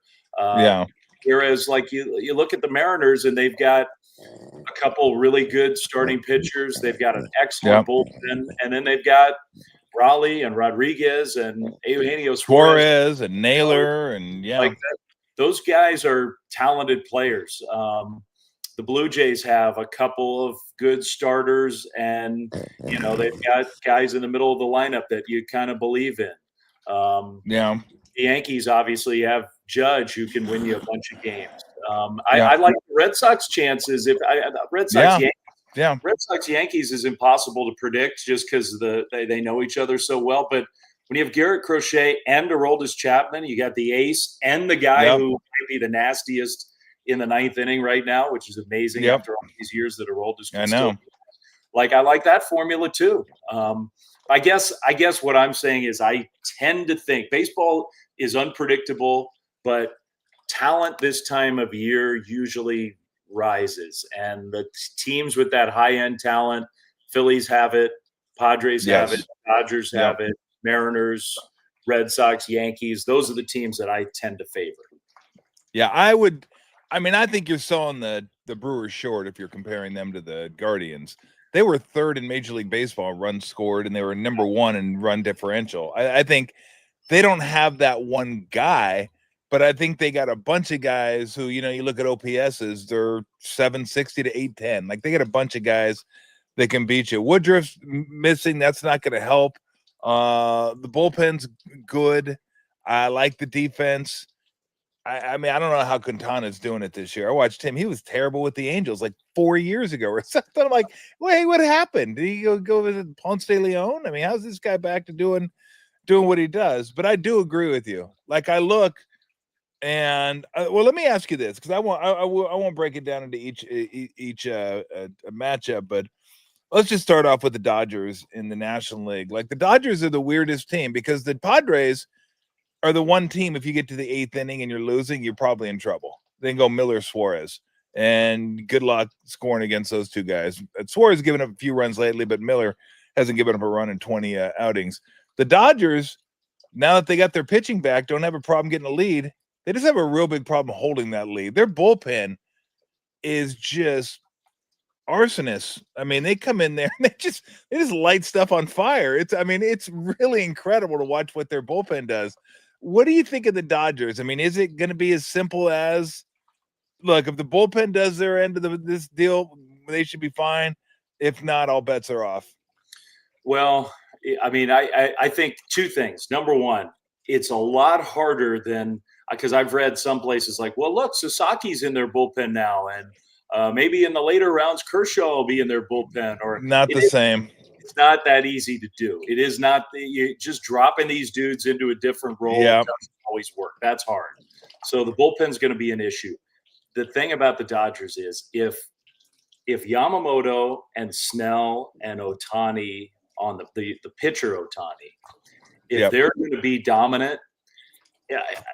Whereas, you look at the Mariners and they've got a couple really good starting pitchers. They've got an excellent bullpen, and then they've got Raleigh and Rodriguez and Eugenio Suarez and Naylor, and those guys are talented players. The Blue Jays have a couple of good starters, and they've got guys in the middle of the lineup that you kind of believe in. The Yankees obviously have Judge, who can win you a bunch of games. I like the Red Sox chances. Red Sox Yankees is impossible to predict just because they know each other so well. But when you have Garrett Crochet and Aroldis Chapman, you got the ace and the guy who might be the nastiest in the 9th inning right now, which is amazing after all these years that Aroldis can still. I like that formula too. I guess what I'm saying is I tend to think baseball is unpredictable, but talent this time of year usually rises, and the teams with that high-end talent, Phillies have it, Padres have it, Dodgers have it, Mariners, Red Sox, Yankees. Those are the teams that I tend to favor. Yeah, I think you're selling the Brewers short if you're comparing them to the Guardians. They were 3rd in Major League Baseball runs scored, and they were number 1 in run differential. I think they don't have that one guy, but I think they got a bunch of guys who, you look at OPSs, they're 760 to 810. Like, they got a bunch of guys that can beat you. Woodruff's missing. That's not going to help. The bullpen's good. I like the defense. I mean, I don't know how Quintana's doing it this year. I watched him; he was terrible with the Angels like 4 years ago or something. I'm like, wait, what happened? Did he go visit Ponce de Leon? I mean, how's this guy back to doing what he does? But I do agree with you. Like I look. And well, let me ask you this because I won't break it down into each matchup, but let's just start off with the Dodgers in the National League. Like the Dodgers are the weirdest team because the Padres are the one team. If you get to the 8th inning and you're losing, you're probably in trouble. Then go Miller Suarez, and good luck scoring against those two guys. Suarez has given up a few runs lately, but Miller hasn't given up a run in 20 outings. The Dodgers, now that they got their pitching back, don't have a problem getting a lead. They just have a real big problem holding that lead. Their bullpen is just arsonists. I mean, they come in there and they just light stuff on fire. It's really incredible to watch what their bullpen does. What do you think of the Dodgers? I mean, is it going to be as simple as, look, if the bullpen does their end of this deal, they should be fine. If not, all bets are off. Well, I mean, I think two things. Number one, it's a lot harder than because I've read some places like, well, look, Sasaki's in their bullpen now, and maybe in the later rounds, Kershaw will be in their bullpen. Or not the same. It's not that easy to do. It is not. You just dropping these dudes into a different role doesn't always work. That's hard. So the bullpen's going to be an issue. The thing about the Dodgers is if Yamamoto and Snell and Ohtani on the pitcher Ohtani, if they're going to be dominant,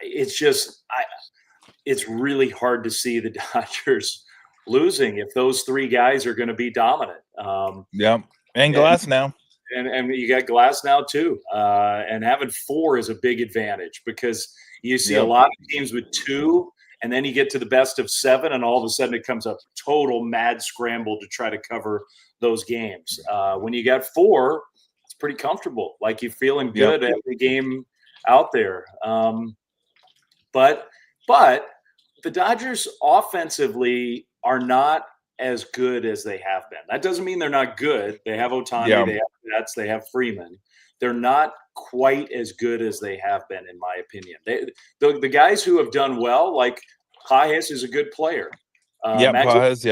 it's really hard to see the Dodgers losing if those three guys are going to be dominant. And Glass now. And you got Glass now too. And having 4 is a big advantage because you see a lot of teams with 2, and then you get to the best of 7, and all of a sudden it comes a total mad scramble to try to cover those games. When you got 4, it's pretty comfortable. Like you're feeling good every game out there. But the Dodgers offensively are not as good as they have been. That doesn't mean they're not good. They have Ohtani, they have Betts, they have Freeman. They're not quite as good as they have been, in my opinion. The guys who have done well, like Pages is a good player. Pages,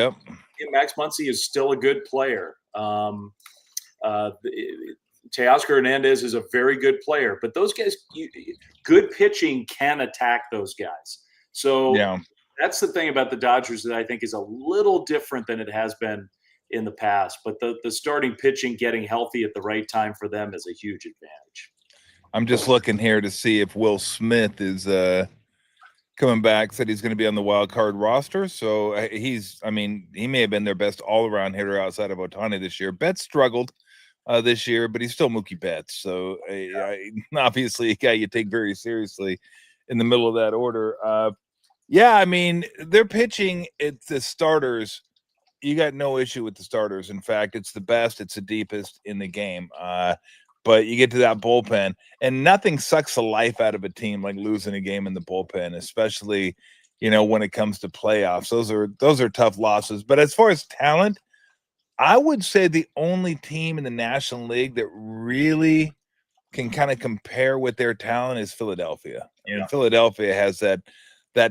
Max Muncy is still a good player. Teoscar Hernandez is a very good player. But those guys, good pitching can attack those guys. So that's the thing about the Dodgers that I think is a little different than it has been in the past. But the starting pitching getting healthy at the right time for them is a huge advantage. I'm just looking here to see if Will Smith is coming back. Said he's going to be on the wild card roster. So he may have been their best all-around hitter outside of Ohtani this year. Betts struggled this year, but he's still Mookie Betts. So obviously a guy you take very seriously in the middle of that order. They're pitching. It's the starters. You got no issue with the starters. In fact, it's the best. It's the deepest in the game. But you get to that bullpen, and nothing sucks the life out of a team like losing a game in the bullpen, especially, when it comes to playoffs. Those are tough losses. But as far as talent, I would say the only team in the National League that really can kind of compare with their talent is Philadelphia. I mean, Philadelphia has that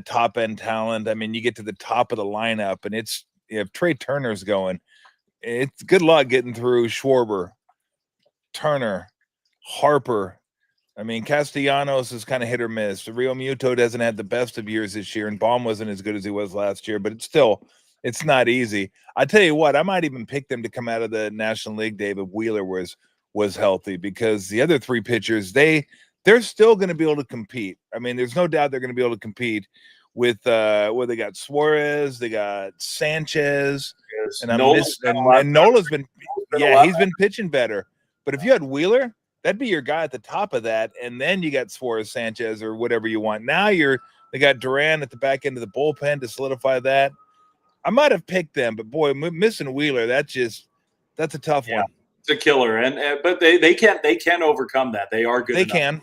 top end talent. I mean, you get to the top of the lineup, and if Trey Turner's going, it's good luck getting through Schwarber, Turner, Harper. I mean, Castellanos is kind of hit or miss. Rio Muto doesn't have the best of years this year, and Baum wasn't as good as he was last year, but it's not easy. I tell you what, I might even pick them to come out of the National League, Dave, if Wheeler was healthy, because the other 3 pitchers, they're still going to be able to compete. I mean, there's no doubt they're going to be able to compete with they got Suarez, they got Sanchez, and Nola's been he's been pitching better. But if you had Wheeler, that'd be your guy at the top of that, and then you got Suarez, Sanchez, or whatever you want. Now they got Duran at the back end of the bullpen to solidify that. I might have picked them, but boy, missing Wheeler, that's a tough one. It's a killer, but they can overcome that. They are good. They can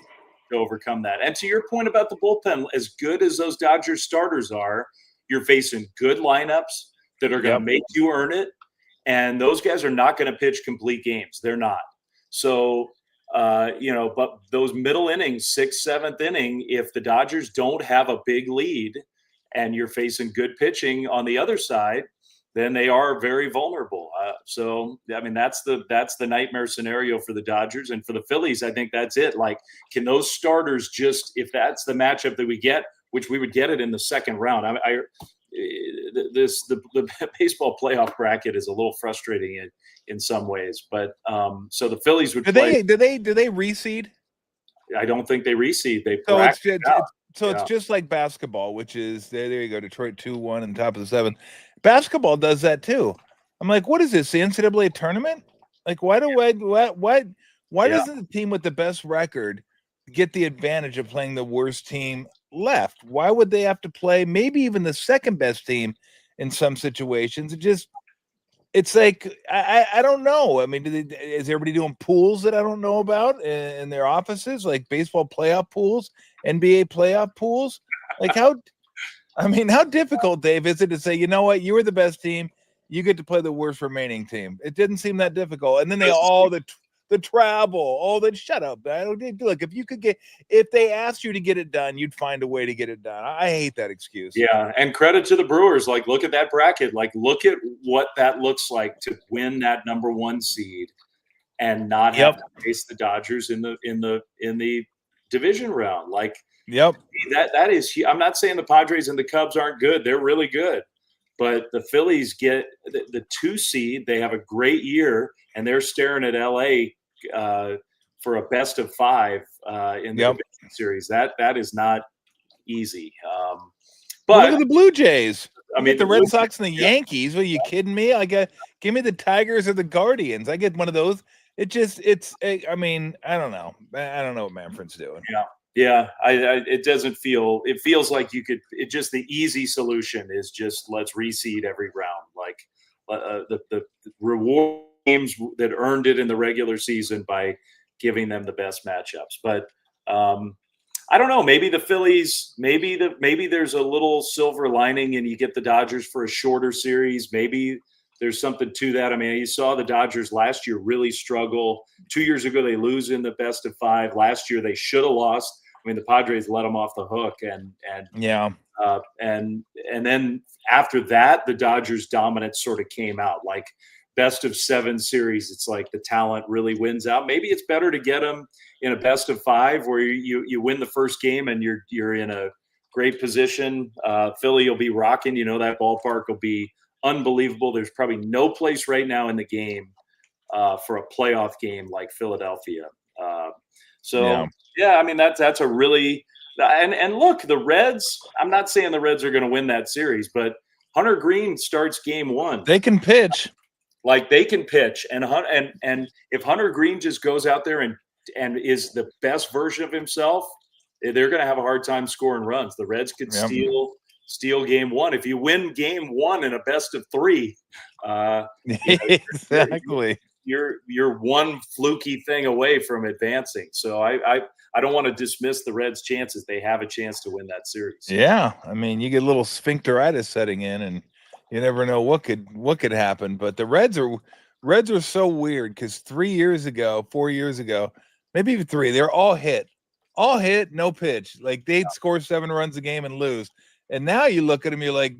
to overcome that. And to your point about the bullpen, as good as those Dodgers starters are, you're facing good lineups that are going to make you earn it, and those guys are not going to pitch complete games. They're not. So But those middle innings, 6th, 7th inning, if the Dodgers don't have a big lead and you're facing good pitching on the other side, then they are very vulnerable. So, I mean, that's the nightmare scenario for the Dodgers. And for the Phillies, I think that's it. Like, can those starters just, if that's the matchup that we get, which we would get it in the second round. The baseball playoff bracket is a little frustrating in some ways, but so the Phillies would play. Do they reseed? I don't think they reseed. They it's just like basketball, which is there you go, Detroit 2-1 in the top of the 7th. Basketball does that too. I'm like, what is this, the NCAA tournament? Like, why doesn't the team with the best record get the advantage of playing the worst team left? Why would they have to play maybe even the second best team in some situations? It's like, I don't know. I mean, is everybody doing pools that I don't know about in their offices, like baseball playoff pools, NBA playoff pools? Like, how difficult, Dave, is it to say, you know what, you were the best team, you get to play the worst remaining team? It didn't seem that difficult. And then the travel, all that. Shut up. Look, if they asked you to get it done, you'd find a way to get it done. I hate that excuse. Yeah, and credit to the Brewers. Like, look at that bracket. Like, look at what that looks like to win that number 1 seed and not have to face the Dodgers in the division round. Like, that is. I'm not saying the Padres and the Cubs aren't good. They're really good. But the Phillies get the 2 seed. They have a great year, and they're staring at LA for a best of 5 in the division series. That is not easy. But look at the Blue Jays. I mean, the Red Sox and the Yankees. Are you kidding me? Give me the Tigers or the Guardians. I get one of those. I don't know. I don't know what Manfred's doing. Yeah. It doesn't feel. It feels like you could. It just the easy solution is just let's reseed every round. Like the reward games that earned it in the regular season by giving them the best matchups. But I don't know. Maybe the Phillies. Maybe there's a little silver lining, and you get the Dodgers for a shorter series. Maybe there's something to that. I mean, you saw the Dodgers last year really struggle. 2 years ago, they lose in the best of 5. Last year, they should have lost. I mean, the Padres let them off the hook, and then after that, the Dodgers' dominance sort of came out. Like best of 7 series, it's like the talent really wins out. Maybe it's better to get them in a best of 5 where you win the first game and you're in a great position. Philly will be rocking. That ballpark will be unbelievable. There's probably no place right now in the game for a playoff game like Philadelphia. I mean, that's a really and look, the Reds. I'm not saying the Reds are going to win that series, but Hunter Green starts game 1. They can pitch. Like they can pitch, and if Hunter Green just goes out there and is the best version of himself, they're going to have a hard time scoring runs. The Reds could steal game 1. If you win game 1 in a best of 3, exactly. You're one fluky thing away from advancing. So I don't want to dismiss the Reds' chances. They have a chance to win that series. Yeah, I mean, you get a little sphincteritis setting in, and you never know what could happen. But the Reds are so weird because 4 years ago, maybe even 3, they're all hit, no pitch. Like they'd score 7 runs a game and lose. And now you look at them, you're like,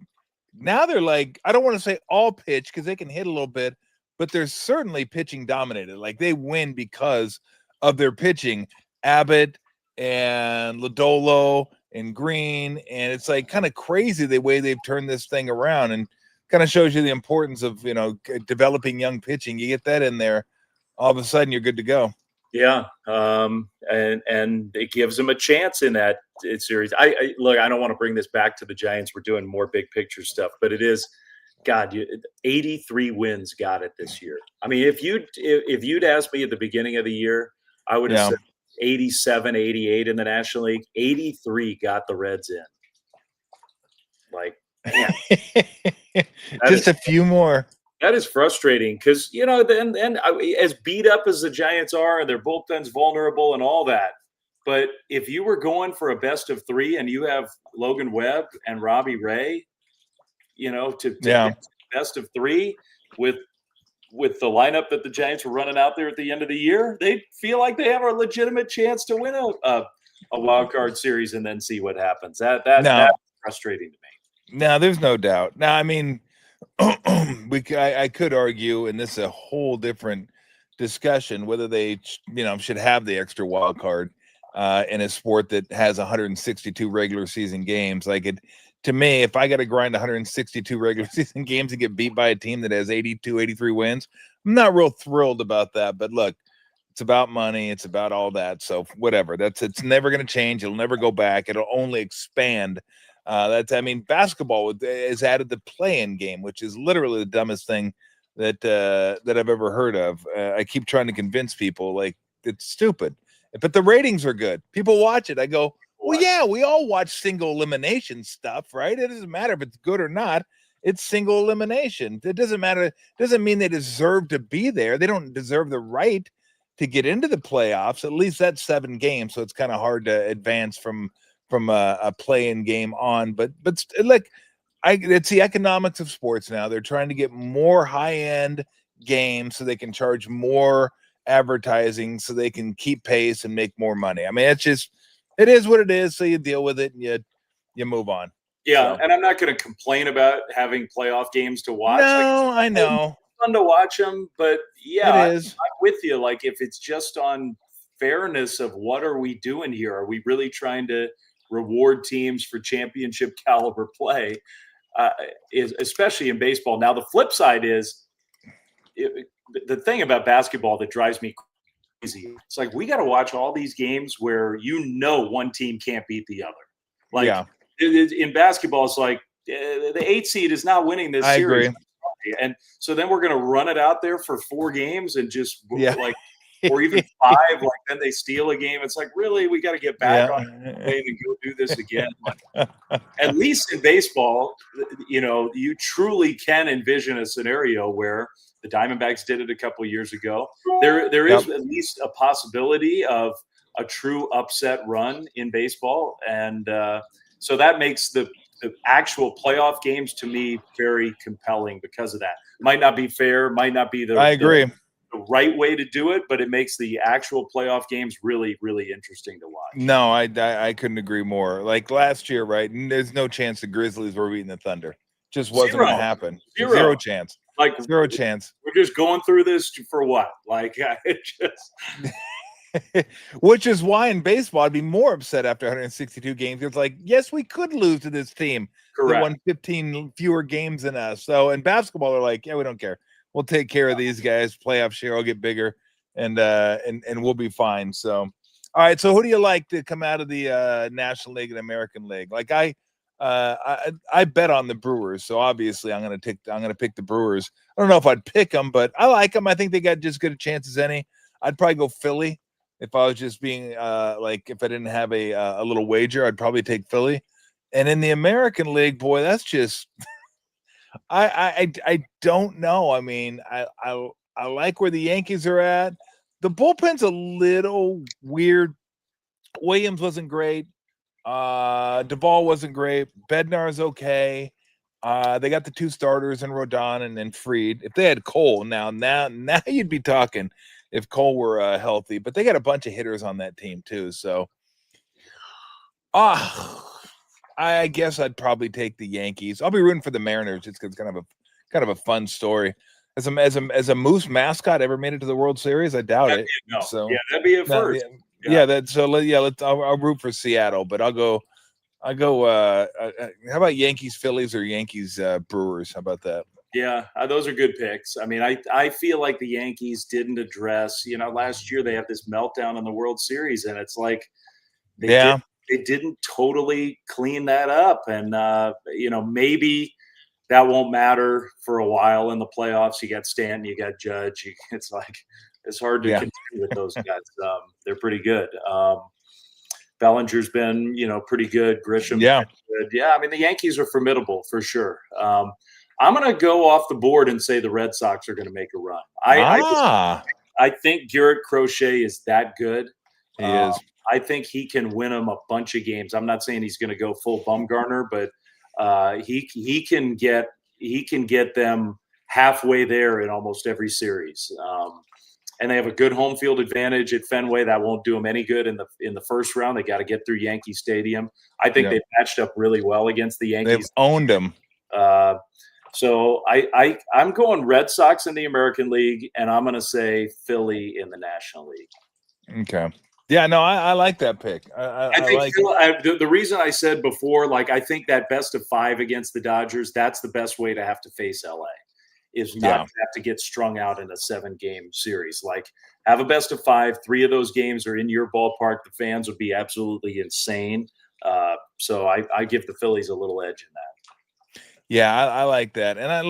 now they're like, I don't want to say all pitch because they can hit a little bit, but they're certainly pitching dominated. Like they win because of their pitching. Abbott and Lodolo and Green, and it's like kind of crazy the way they've turned this thing around, and kind of shows you the importance of developing young pitching. You get that in there, all of a sudden you're good to go. Yeah, and it gives them a chance in that series. I don't want to bring this back to the Giants. We're doing more big picture stuff, but it is, God, 83 wins got it this year. I mean, if you'd asked me at the beginning of the year, I would have said 87, 88 in the National League. 83 got the Reds in. Like, just a few more. That is frustrating because, then as beat up as the Giants are, and their bullpen's vulnerable and all that. But if you were going for a best of 3 and you have Logan Webb and Robbie Ray, to best of 3 with with the lineup that the Giants were running out there at the end of the year, they feel like they have a legitimate chance to win a wild card series and then see what happens. That's frustrating to me. No, there's no doubt. Now, I mean, I could argue, and this is a whole different discussion, whether they should have the extra wild card in a sport that has 162 regular season games. To me, if I got to grind 162 regular season games and get beat by a team that has 82, 83 wins, I'm not real thrilled about that. But look, it's about money. It's about all that. So whatever. It's never going to change. It'll never go back. It'll only expand. Basketball has added the play-in game, which is literally the dumbest thing that I've ever heard of. I keep trying to convince people it's stupid, but the ratings are good. People watch it. I go, well, yeah, we all watch single elimination stuff, right? It doesn't matter if it's good or not. It's single elimination. It doesn't matter. It doesn't mean they deserve to be there. They don't deserve the right to get into the playoffs. At least that's 7 games, so it's kind of hard to advance from a play-in game on. But it's the economics of sports now. They're trying to get more high-end games so they can charge more advertising so they can keep pace and make more money. I mean, it is what it is. So you deal with it and you move on. Yeah. So. And I'm not going to complain about having playoff games to watch. No, I know. It's fun to watch them, but yeah, it is. I'm with you. If it's just on fairness of what are we doing here? Are we really trying to reward teams for championship caliber play, especially in baseball? Now, the flip side is the thing about basketball that drives me crazy. It's we got to watch all these games where one team can't beat the other. In basketball, it's the 8 seed is not winning this series. Agree. And so then we're going to run it out there for 4 games and just or even 5, then they steal a game. It's really, we got to get back on the plane and go do this again. At least in baseball, you truly can envision a scenario where the Diamondbacks did it a couple of years ago. There is at least a possibility of a true upset run in baseball. And so that makes the actual playoff games to me very compelling because of that. Might not be fair, might not be I agree. The right way to do it, but it makes the actual playoff games really, really interesting to watch. No, I couldn't agree more. Last year, right? There's no chance the Grizzlies were beating the Thunder. Just wasn't going to happen. Zero chance. Zero chance. We're just going through this for what? Which is why in baseball I'd be more upset after 162 games. It's yes, we could lose to this team. Correct. That won 15 fewer games than us. So in basketball, they're yeah, we don't care. We'll take care of these guys. Playoff share will get bigger, and we'll be fine. So, all right. So, who do you like to come out of the National League and American League? I bet on the Brewers. So obviously, I'm gonna pick the Brewers. I don't know if I'd pick them, but I like them. I think they got just good a chance as any. I'd probably go Philly if I was just being if I didn't have a little wager. I'd probably take Philly. And in the American League, boy, that's just. I don't know. I mean, I like where the Yankees are at. The bullpen's a little weird. Williams wasn't great. Duvall wasn't great. Bednar's okay. They got the 2 starters in Rodon and Fried. If they had Cole, now you'd be talking if Cole were healthy. But they got a bunch of hitters on that team too. So, I guess I'd probably take the Yankees. I'll be rooting for the Mariners just because it's kind of a fun story. As a Moose mascot ever made it to the World Series? I doubt it. No. So yeah, that'd be a first. I'll root for Seattle, but I'll go. How about Yankees Phillies or Yankees Brewers? How about that? Yeah, those are good picks. I mean, I feel like the Yankees didn't address. Last year they had this meltdown in the World Series, and it's they didn't totally clean that up. And, maybe that won't matter for a while in the playoffs. You got Stanton, you got Judge. It's hard to contend with those guys. They're pretty good. Bellinger's been, pretty good. Grisham. Yeah. Good. Yeah. I mean, the Yankees are formidable for sure. I'm going to go off the board and say the Red Sox are going to make a run. I think Garrett Crochet is that good. He is. I think he can win them a bunch of games. I'm not saying he's going to go full Bumgarner, but he can get them halfway there in almost every series. And they have a good home field advantage at Fenway. That won't do them any good in the first round. They got to get through Yankee Stadium. I think they've matched up really well against the Yankees. They've owned them. So I'm going Red Sox in the American League, and I'm going to say Philly in the National League. Okay. Yeah, no, I like that pick. I think the reason I said before, like, I think that best of 5 against the Dodgers, that's the best way to have to face LA, is not to have to get strung out in a 7-game series. Like, have a best of 5. 3 of those games are in your ballpark. The fans would be absolutely insane. So I give the Phillies a little edge in that. Yeah, I like that. And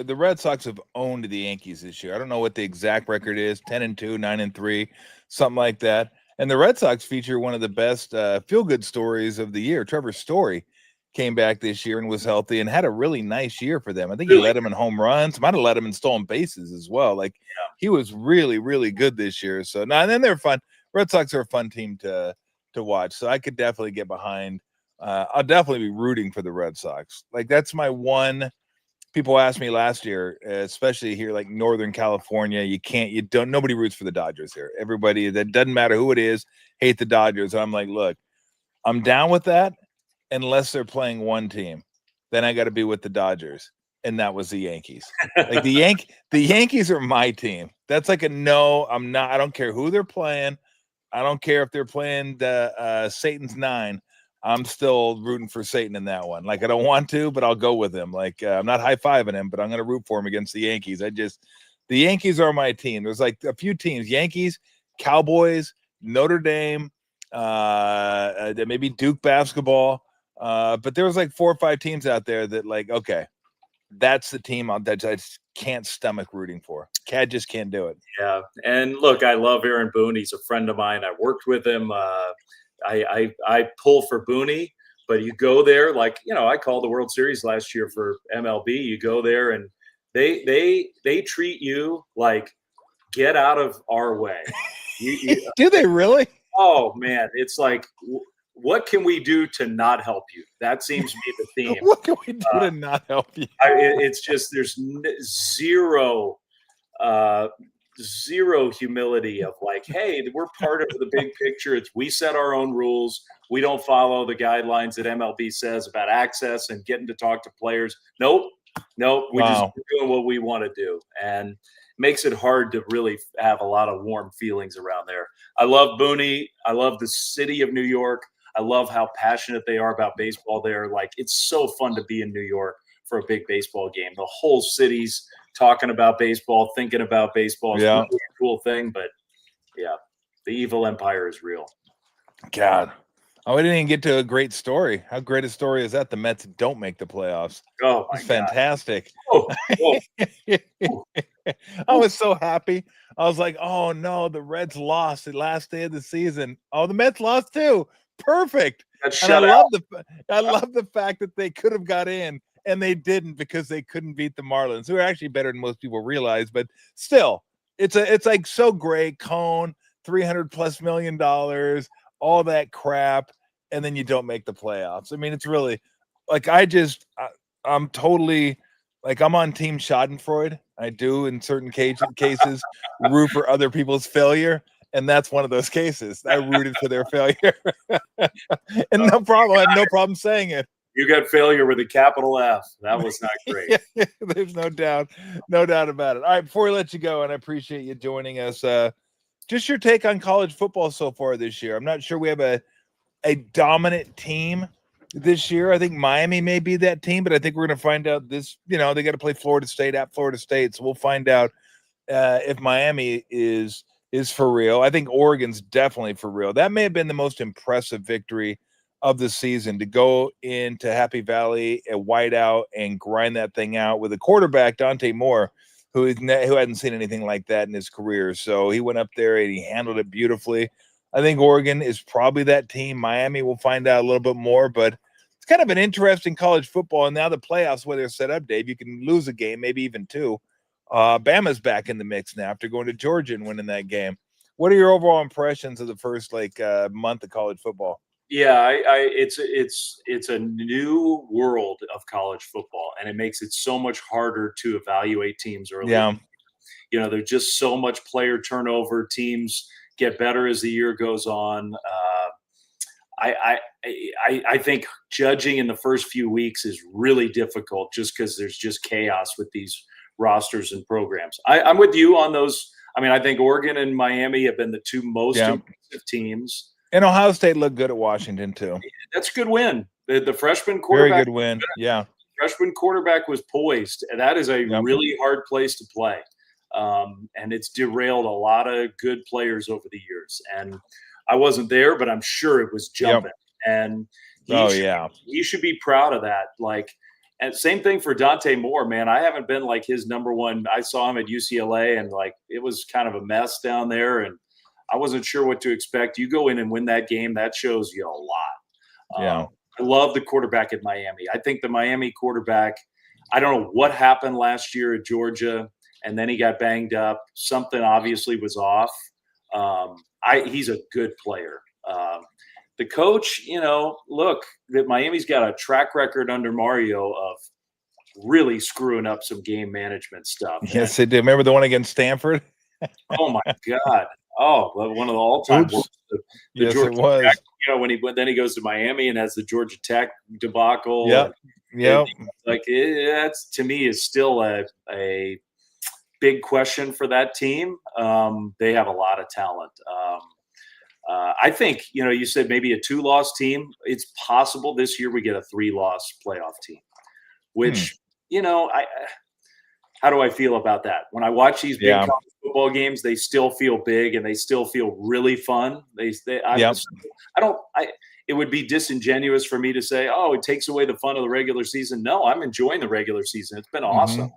the Red Sox have owned the Yankees this year. I don't know what the exact record is, 10-2, 9-3, something like that. And the Red Sox feature one of the best feel-good stories of the year. Trevor Story came back this year and was healthy and had a really nice year for them. I think he led him in home runs, might have led him in stolen bases as well. Like, he was really, really good this year. So now, and then they're fun. Red Sox are a fun team to watch. So I could definitely get behind. I'll definitely be rooting for the Red Sox. Like, that's my one. People asked me last year, especially here, like Northern California, nobody roots for the Dodgers here. Everybody, that doesn't matter who it is, hate the Dodgers. I'm like, look, I'm down with that unless they're playing one team. Then I got to be with the Dodgers. And that was the Yankees. Like, the Yankees are my team. That's like a no, I'm not. I don't care who they're playing. I don't care if they're playing Satan's 9. I'm still rooting for Satan in that one. Like, I don't want to, but I'll go with him. Like, I'm not high-fiving him, but I'm going to root for him against the Yankees. The Yankees are my team. There's like a few teams: Yankees, Cowboys, Notre Dame, maybe Duke basketball. But there was like 4 or 5 teams out there that, like, okay, that's the team that I just can't stomach rooting for. Cad just can't do it. Yeah, and look, I love Aaron Boone. He's a friend of mine. I worked with him. I pull for Booney, but you go there, like, I called the World Series last year for MLB. You go there and they treat you like, get out of our way. Do they really? Oh man, it's like, what can we do to not help you? That seems to be the theme. What can we do to not help you? It's just, there's zero humility of like, hey, we're part of the big picture. We set our own rules. We don't follow the guidelines that MLB says about access and getting to talk to players. Nope. We're just doing what we want to do, and makes it hard to really have a lot of warm feelings around there. I love Booney. I love the city of New York. I love how passionate they are about baseball there. Like, it's so fun to be in New York for a big baseball game. The whole city's talking about baseball, thinking about baseball. It's really a cool thing, but yeah, the evil empire is real. God. Oh, we didn't even get to a great story. How great a story is that? The Mets don't make the playoffs. Oh, my God. Fantastic. Oh. I was so happy. I was like, oh no, the Reds lost the last day of the season. Oh, the Mets lost too. Perfect. And I love the fact that they could have got in and they didn't, because they couldn't beat the Marlins, who are actually better than most people realize. But still, it's like so great. Cone, $300+ million, all that crap, and then you don't make the playoffs. I mean, it's really like, I'm totally like, I'm on Team Schadenfreude. I do, in certain cases, root for other people's failure. And that's one of those cases. I rooted for their failure. And no problem. I have no problem saying it. You got failure with a capital F. That was not great. There's no doubt about it. All right, before we let you go, and I appreciate you joining us, just your take on college football so far this year. I'm not sure we have a dominant team this year. I think Miami may be that team, but I think we're going to find out this, they got to play Florida State at Florida State. So we'll find out if Miami is for real. I think Oregon's definitely for real. That may have been the most impressive victory of the season, to go into Happy Valley at whiteout and grind that thing out with a quarterback, Dante Moore, who hadn't seen anything like that in his career. So he went up there and he handled it beautifully. I think Oregon is probably that team. Miami, we'll find out a little bit more, but it's kind of an interesting college football. And now the playoffs, where they're set up, Dave, you can lose a game, maybe even 2. Bama's back in the mix now after going to Georgia and winning that game. What are your overall impressions of the first month of college football? Yeah, it's a new world of college football, and it makes it so much harder to evaluate teams early. Yeah. There's just so much player turnover. Teams get better as the year goes on. I think judging in the first few weeks is really difficult just because there's just chaos with these rosters and programs. I'm with you on those. I mean, I think Oregon and Miami have been the two most Yeah. impressive teams. And Ohio State looked good at Washington too. That's a good win. The freshman Very quarterback, good win. Yeah. freshman quarterback was poised, and that is a Yep. really hard place to play. And it's derailed a lot of good players over the years. And I wasn't there, but I'm sure it was jumping. And he should be proud of that. Like, and same thing for Dante Moore, man. I haven't been like his number one. I saw him at UCLA, and like it was kind of a mess down there, and I wasn't sure what to expect. You go in and win that game, that shows you a lot. Yeah. I love the quarterback at Miami. I think the Miami quarterback, I don't know what happened last year at Georgia, and then he got banged up. Something obviously was off. He's a good player. The coach, look, that Miami's got a track record under Mario of really screwing up some game management stuff. Yes, they did. Remember the one against Stanford? Oh my God. Oh, one of the all-time worst. Yes, Georgia it was. Tech, then he goes to Miami and has the Georgia Tech debacle. Yep. Yep. That's to me is still a big question for that team. They have a lot of talent. I think, you said maybe a 2-loss team. It's possible this year we get a 3-loss playoff team, which, how do I feel about that? When I watch these big college football games, they still feel big and they still feel really fun. It would be disingenuous for me to say, oh, it takes away the fun of the regular season. No, I'm enjoying the regular season. It's been awesome.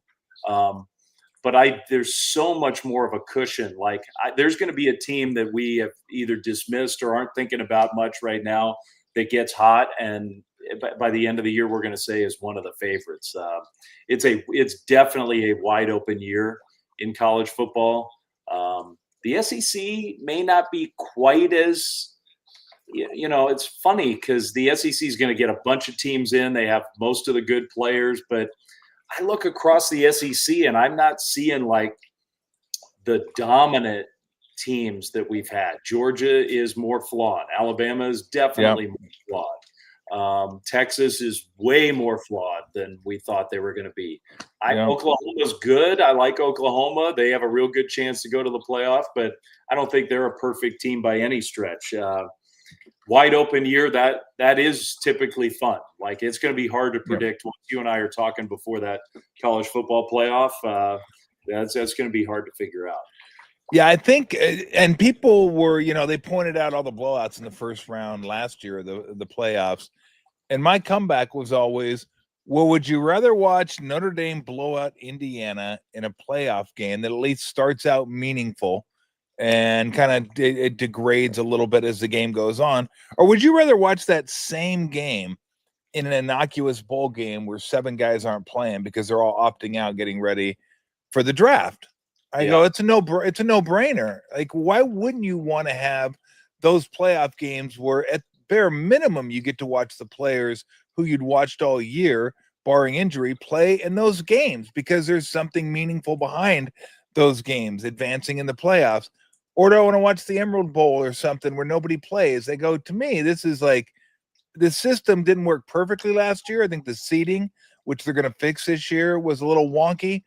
But there's so much more of a cushion. Like there's going to be a team that we have either dismissed or aren't thinking about much right now that gets hot, and by the end of the year, we're going to say is one of the favorites. It's definitely a wide open year in college football. The SEC may not be quite as, it's funny because the SEC is going to get a bunch of teams in. They have most of the good players, but I look across the SEC and I'm not seeing like the dominant teams that we've had. Georgia is more flawed. Alabama is definitely more flawed. Texas is way more flawed than we thought they were going to be. Oklahoma's good. I like Oklahoma. They have a real good chance to go to the playoff, but I don't think they're a perfect team by any stretch. Wide open year, that is typically fun. Like it's going to be hard to predict. Once you and I are talking before that college football playoff, that's going to be hard to figure out. Yeah, I think, and people were, they pointed out all the blowouts in the first round last year, the playoffs, and my comeback was always, well, would you rather watch Notre Dame blow out Indiana in a playoff game that at least starts out meaningful and kind of it degrades a little bit as the game goes on, or would you rather watch that same game in an innocuous bowl game where 7 guys aren't playing because they're all opting out, getting ready for the draft? I go, it's a no-brainer. Like, why wouldn't you want to have those playoff games where at bare minimum you get to watch the players who you'd watched all year, barring injury, play in those games because there's something meaningful behind those games, advancing in the playoffs? Or do I want to watch the Emerald Bowl or something where nobody plays? They go, to me, this is like, the system didn't work perfectly last year. I think the seeding, which they're going to fix this year, was a little wonky.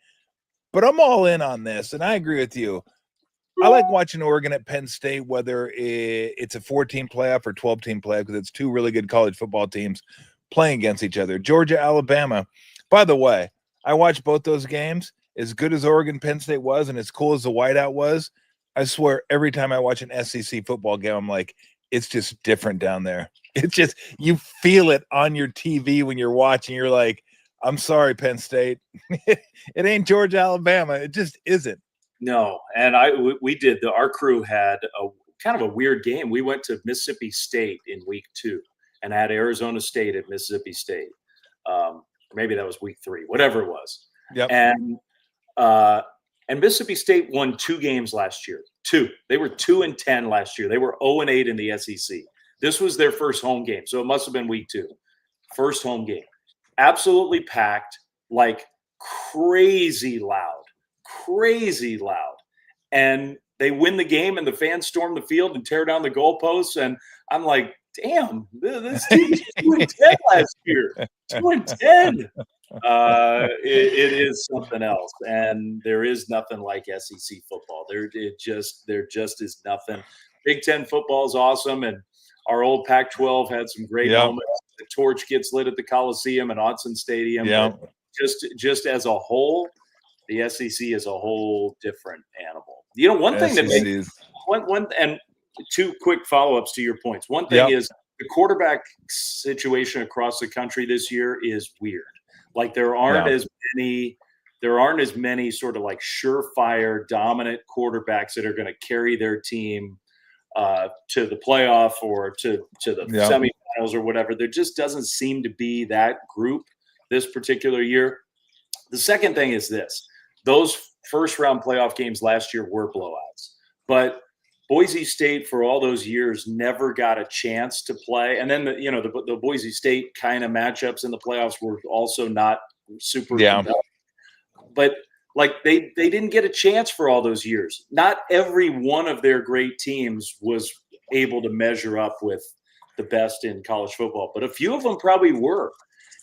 But I'm all in on this, and I agree with you. I like watching Oregon at Penn State, whether it's a 14 playoff or 12-team playoff, because it's 2 really good college football teams playing against each other. Georgia, Alabama. By the way, I watched both those games. As good as Oregon Penn State was and as cool as the whiteout was, I swear every time I watch an SEC football game, I'm like, it's just different down there. It's just, you feel it on your TV when you're watching. You're like, I'm sorry, Penn State. It ain't Georgia, Alabama. It just isn't. No. And our crew had a kind of a weird game. We went to Mississippi State in week 2 and had Arizona State at Mississippi State. Maybe that was week 3, whatever it was. Yep. And Mississippi State won 2 games last year. 2. They were 2-10 last year. They were 0-8 in the SEC. This was their first home game, so it must have been week 2. First home game. Absolutely packed, like crazy loud. And they win the game, and the fans storm the field and tear down the goalposts. And I'm like, damn, this team was 2-10 last year. 2-10. It is something else, and there is nothing like SEC football. There just is nothing. Big Ten football is awesome, and our old Pac-12 had some great moments. The torch gets lit at the Coliseum and Autzen Stadium. Yeah. But just as a whole, the SEC is a whole different animal. You know, one thing that makes one and 2 quick follow-ups to your points. One thing is the quarterback situation across the country this year is weird. Like there aren't as many sort of like surefire dominant quarterbacks that are going to carry their team to the playoff or to the semifinals or whatever. There just doesn't seem to be that group this particular year. The second thing is this. Those first round playoff games last year were blowouts, but Boise State for all those years never got a chance to play. And then the Boise State kind of matchups in the playoffs were also not super compelling. But like they didn't get a chance for all those years. Not every one of their great teams was able to measure up with the best in college football, but a few of them probably were.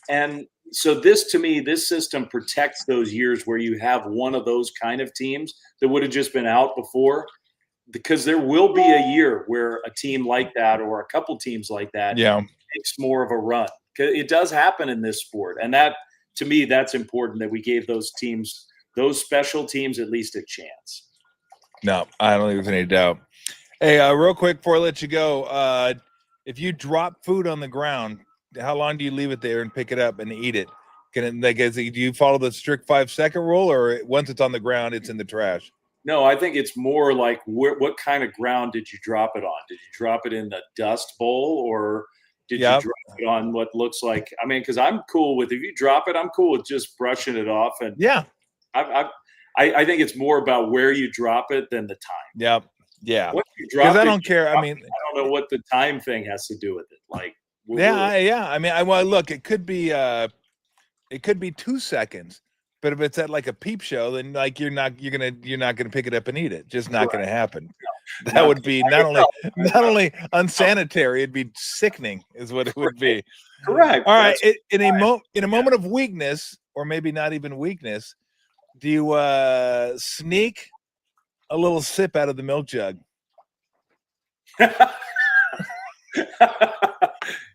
And so this system protects those years where you have one of those kind of teams that would have just been out before, because there will be a year where a team like that or a couple teams like that makes more of a run. It does happen in this sport. And that, to me, that's important that we gave those teams, those special teams, at least a chance. No, I don't think there's any doubt. Hey, real quick before I let you go, if you drop food on the ground, how long do you leave it there and pick it up and eat it? Do you follow the strict 5-second rule, or once it's on the ground, it's in the trash? No, I think it's more like what kind of ground did you drop it on? Did you drop it in the dust bowl, or did you drop it on what looks like? I mean, because I'm cool with, if you drop it, I'm cool with just brushing it off. And I think it's more about where you drop it than the time. Yeah. Because I don't care. I mean, I don't know what the time thing has to do with it. Like, I mean, look, it could be 2 seconds, but if it's at like a peep show, then like you're not gonna pick it up and eat it. Just not gonna happen. No, that would be not only unsanitary, it'd be sickening, is what it would be. Correct. All right. In a moment of weakness, or maybe not even weakness, do you sneak a little sip out of the milk jug?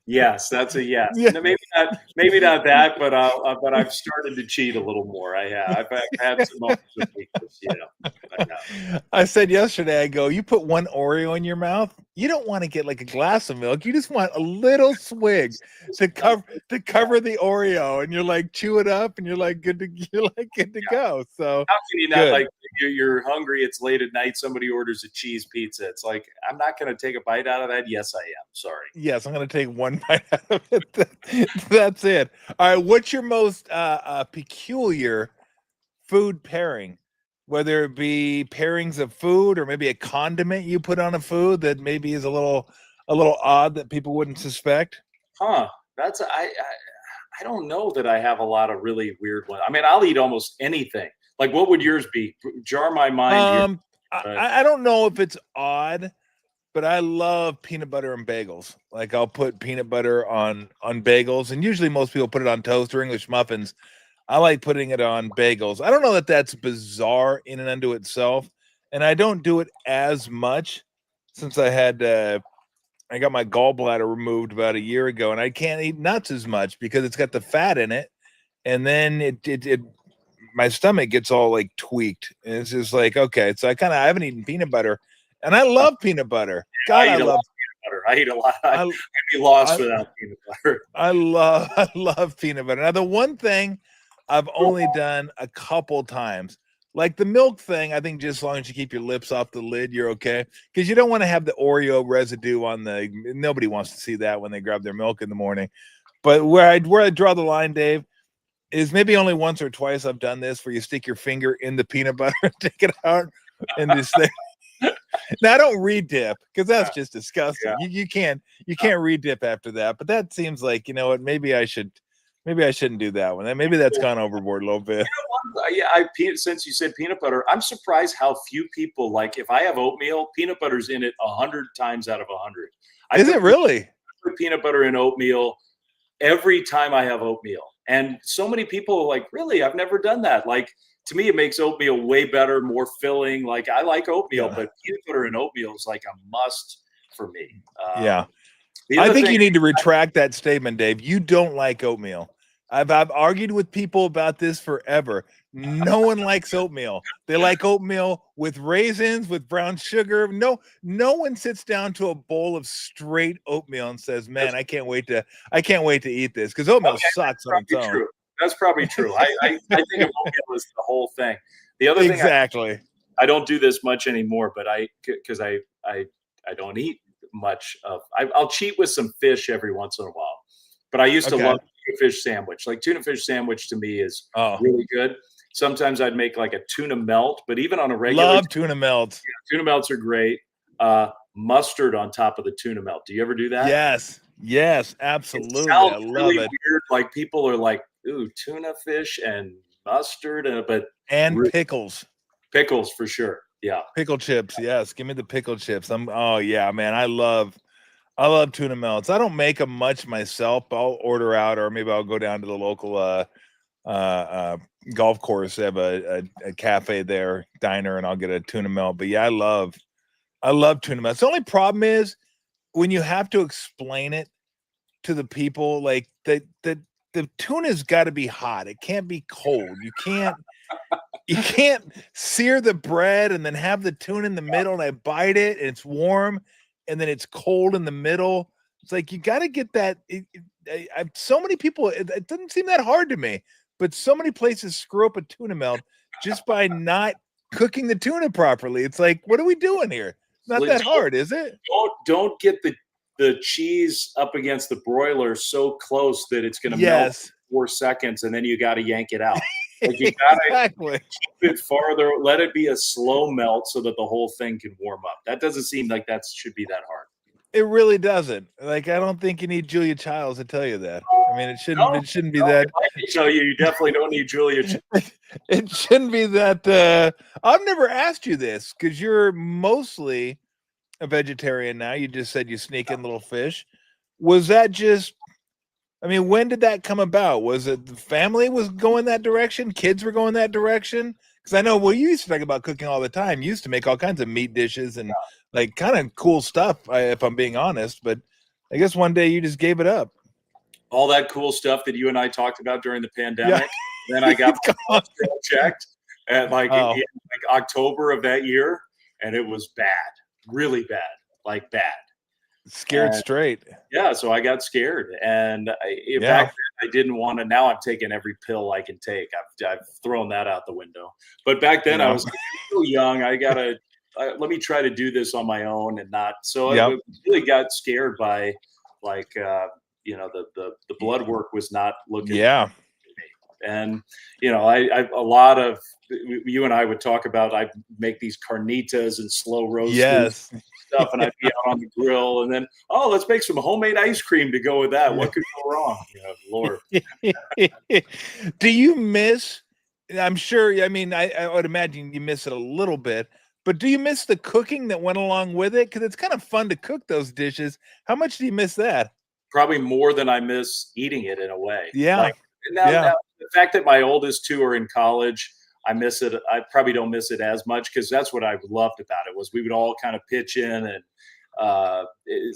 Yes, that's a yes. Yeah. Maybe not that, but I've started to cheat a little more. I've had some moments of weakness, I said yesterday, I go, you put one Oreo in your mouth, you don't want to get like a glass of milk. You just want a little swig to cover the Oreo, and you're like, chew it up, and you're like good to go. So how can you not, like, you're hungry, it's late at night, somebody orders a cheese pizza. It's like, I'm not going to take a bite out of that. Yes, I am. Sorry. Yes, I'm going to take one bite out of it. That's it. All right. What's your most peculiar food pairing? Whether it be pairings of food, or maybe a condiment you put on a food that maybe is a little odd that people wouldn't suspect. That's I don't know that I have a lot of really weird ones. I mean, I'll eat almost anything. Like, what would yours be? Jar my mind. I don't know if it's odd, but I love peanut butter and bagels. Like, I'll put peanut butter on bagels, and usually most people put it on toast or English muffins. I like putting it on bagels. I don't know that that's bizarre in and unto itself, and I don't do it as much since I got my gallbladder removed about a year ago, and I can't eat nuts as much because it's got the fat in it, and then my stomach gets all like tweaked, and it's just like, okay, so I haven't eaten peanut butter, and I love peanut butter. God, I love peanut butter. I eat a lot. I'd be lost without peanut butter. I love peanut butter. Now, the one thing I've only done a couple times, like the milk thing, I think just as long as you keep your lips off the lid, you're okay. Because you don't want to have the Oreo residue nobody wants to see that when they grab their milk in the morning. But where I draw the line, Dave, is maybe only once or twice I've done this, where you stick your finger in the peanut butter and take it out and just Now don't re-dip because that's just disgusting. Yeah. You can't re-dip after that. But that seems like, you know what, maybe I shouldn't do that one. Maybe that's gone overboard a little bit. Since you said peanut butter, I'm surprised how few people, like, if I have oatmeal, peanut butter's in it 100 times out of 100. Is it really? Put peanut butter in oatmeal every time I have oatmeal. And so many people are like, really? I've never done that. Like, to me, it makes oatmeal way better, more filling. Like, I like oatmeal, but peanut butter in oatmeal is like a must for me. Yeah. I think you need to retract that statement, Dave. You don't like oatmeal. I've argued with people about this forever. No one likes oatmeal. They like oatmeal with raisins, with brown sugar. No one sits down to a bowl of straight oatmeal and says, "Man, I can't wait to eat this," because oatmeal sucks on its own. True. That's probably true. I think of oatmeal as the whole thing. The other thing, I don't do this much anymore, but because I don't eat much of. I'll cheat with some fish every once in a while, but I used to love tuna fish sandwich. Like, tuna fish sandwich to me is really good. Sometimes I'd make like a tuna melt, but even on a regular, love tuna melts. Yeah, tuna melts are great. Mustard on top of the tuna melt. Do you ever do that? Yes, absolutely. I love really it. Weird. Like, people are like, "Ooh, tuna fish and mustard," and pickles. Pickles for sure. Yeah. Pickle chips. Yes. Give me the pickle chips. Oh yeah, man. I love tuna melts. I don't make them much myself. I'll order out, or maybe I'll go down to the local golf course. They have a cafe there, diner, and I'll get a tuna melt. But yeah, I love tuna melts. The only problem is when you have to explain it to the people, like the tuna's got to be hot. It can't be cold. You can't sear the bread and then have the tuna in the middle and I bite it and it's warm and then it's cold in the middle. It's like, you got to get that. So many people, it doesn't seem that hard to me, but so many places screw up a tuna melt just by not cooking the tuna properly. It's like, what are we doing here? It's not that hard, is it? Don't get the cheese up against the broiler so close that it's going to melt in 4 seconds and then you got to yank it out. Like, you gotta keep it farther, let it be a slow melt so that the whole thing can warm up. That doesn't seem like that should be that hard. It really doesn't. Like, I don't think you need Julia Childs to tell you that. I mean, it shouldn't be that. I can tell you definitely don't need Julia Childs. It shouldn't be that. I've never asked you this because you're mostly a vegetarian now. You just said you sneak in little fish. Was that just, I mean, when did that come about? Was it the family was going that direction? Kids were going that direction? Because I know, well, you used to talk about cooking all the time. You used to make all kinds of meat dishes and like kind of cool stuff, if I'm being honest. But I guess one day you just gave it up. All that cool stuff that you and I talked about during the pandemic. Yeah. Then I got my checked at in October of that year, and it was bad, really bad, like bad. Scared straight. Yeah, so I got scared, and back then I didn't want to. Now I'm taking every pill I can take. I've thrown that out the window. But back then I was so young. I gotta let me try to do this on my own and not. So I really got scared by the blood work was not looking. Yeah. And I a lot of you and I would talk about. I make these carnitas and slow roast. Yes. Stuff, and I'd be out on the grill, and then let's make some homemade ice cream to go with that. What could go wrong? Lord. Do you miss? I'm sure. I mean, I would imagine you miss it a little bit, but do you miss the cooking that went along with it? Because it's kind of fun to cook those dishes. How much do you miss that? Probably more than I miss eating it in a way. Yeah. Now, the fact that my oldest two are in college, I miss it. I probably don't miss it as much because that's what I loved about it was we would all kind of pitch in, and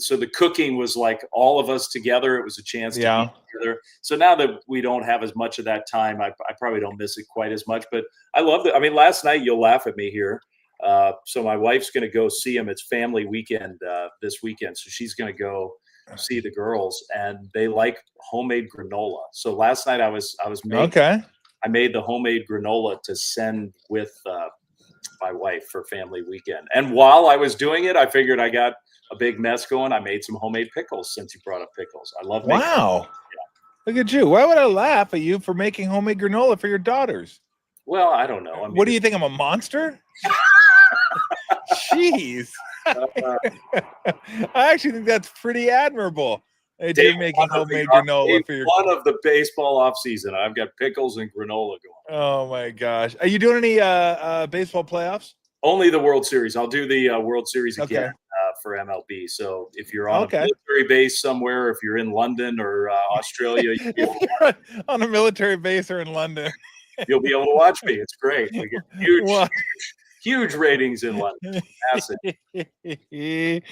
so the cooking was like all of us together. It was a chance to be together. So now that we don't have as much of that time, I probably don't miss it quite as much. But I love it. I mean, last night, you'll laugh at me here. So my wife's going to go see him. It's family weekend this weekend, so she's going to go see the girls, and they like homemade granola. So last night I was making. I made the homemade granola to send with my wife for family weekend. And while I was doing it, I figured I got a big mess going. I made some homemade pickles since you brought up pickles. I love making Wow. Look at you. Why would I laugh at you for making homemade granola for your daughters? Well, I don't know. I mean, what do you think? I'm a monster? Jeez. I actually think that's pretty admirable. That Day you're making one of homemade the- granola day for your. one of the baseball off season. I've got pickles and granola going. Oh my gosh! Are you doing any baseball playoffs? Only the World Series. I'll do the World Series again Okay. for MLB. So if you're on a Okay. military base somewhere, if you're in London or Australia, On a military base or in London. you'll be able to watch me. It's great. We get huge, What? huge ratings in London. Massive. Hey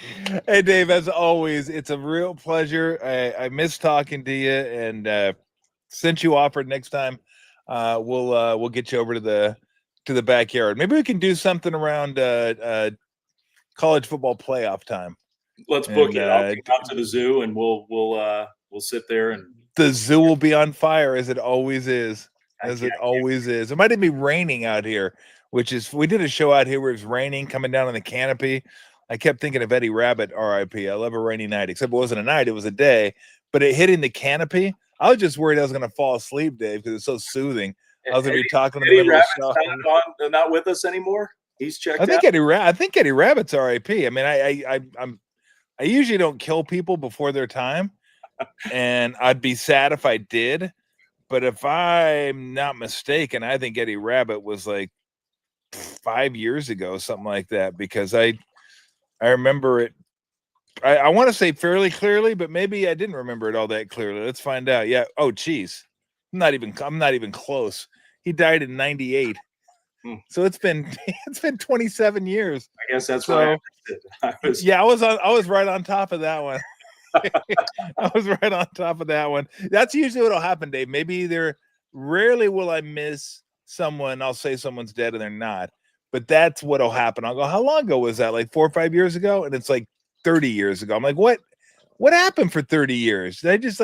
Dave, as always, it's a real pleasure. I miss talking to you, and since you offered, next time we'll get you over to the backyard. Maybe we can do something around college football playoff time. Let's book it. I'll come out to the zoo and we'll sit there and the zoo will be on fire as it always is. It might even be raining out here, which is, we did a show out here where it was raining coming down on the canopy. I kept thinking of Eddie Rabbit, R.I.P. I love a rainy night, except it wasn't a night, it was a day. But it hitting the canopy, I was just worried I was going to fall asleep, Dave, because it's so soothing. I was going to be talking in the middle of the show. Not with us anymore. He's checked out. I think Eddie Rabbit's R.I.P. I mean, I usually don't kill people before their time, and I'd be sad if I did. But if I'm not mistaken, I think Eddie Rabbit was like 5 years ago, something like that, because I remember it. I want to say fairly clearly, but maybe I didn't remember it all that clearly. Let's find out. Yeah. Oh, geez. I'm not even close. He died in 98. So it's been 27 years. I guess that's why I was right on top of that one. I was right on top of that one. That's usually what'll happen, Dave. Maybe rarely will I miss someone. I'll say someone's dead and they're not, but that's what'll happen. I'll go, how long ago was that? Like 4 or 5 years ago? And it's like 30 years ago. I'm like, what happened for 30 years? Did I just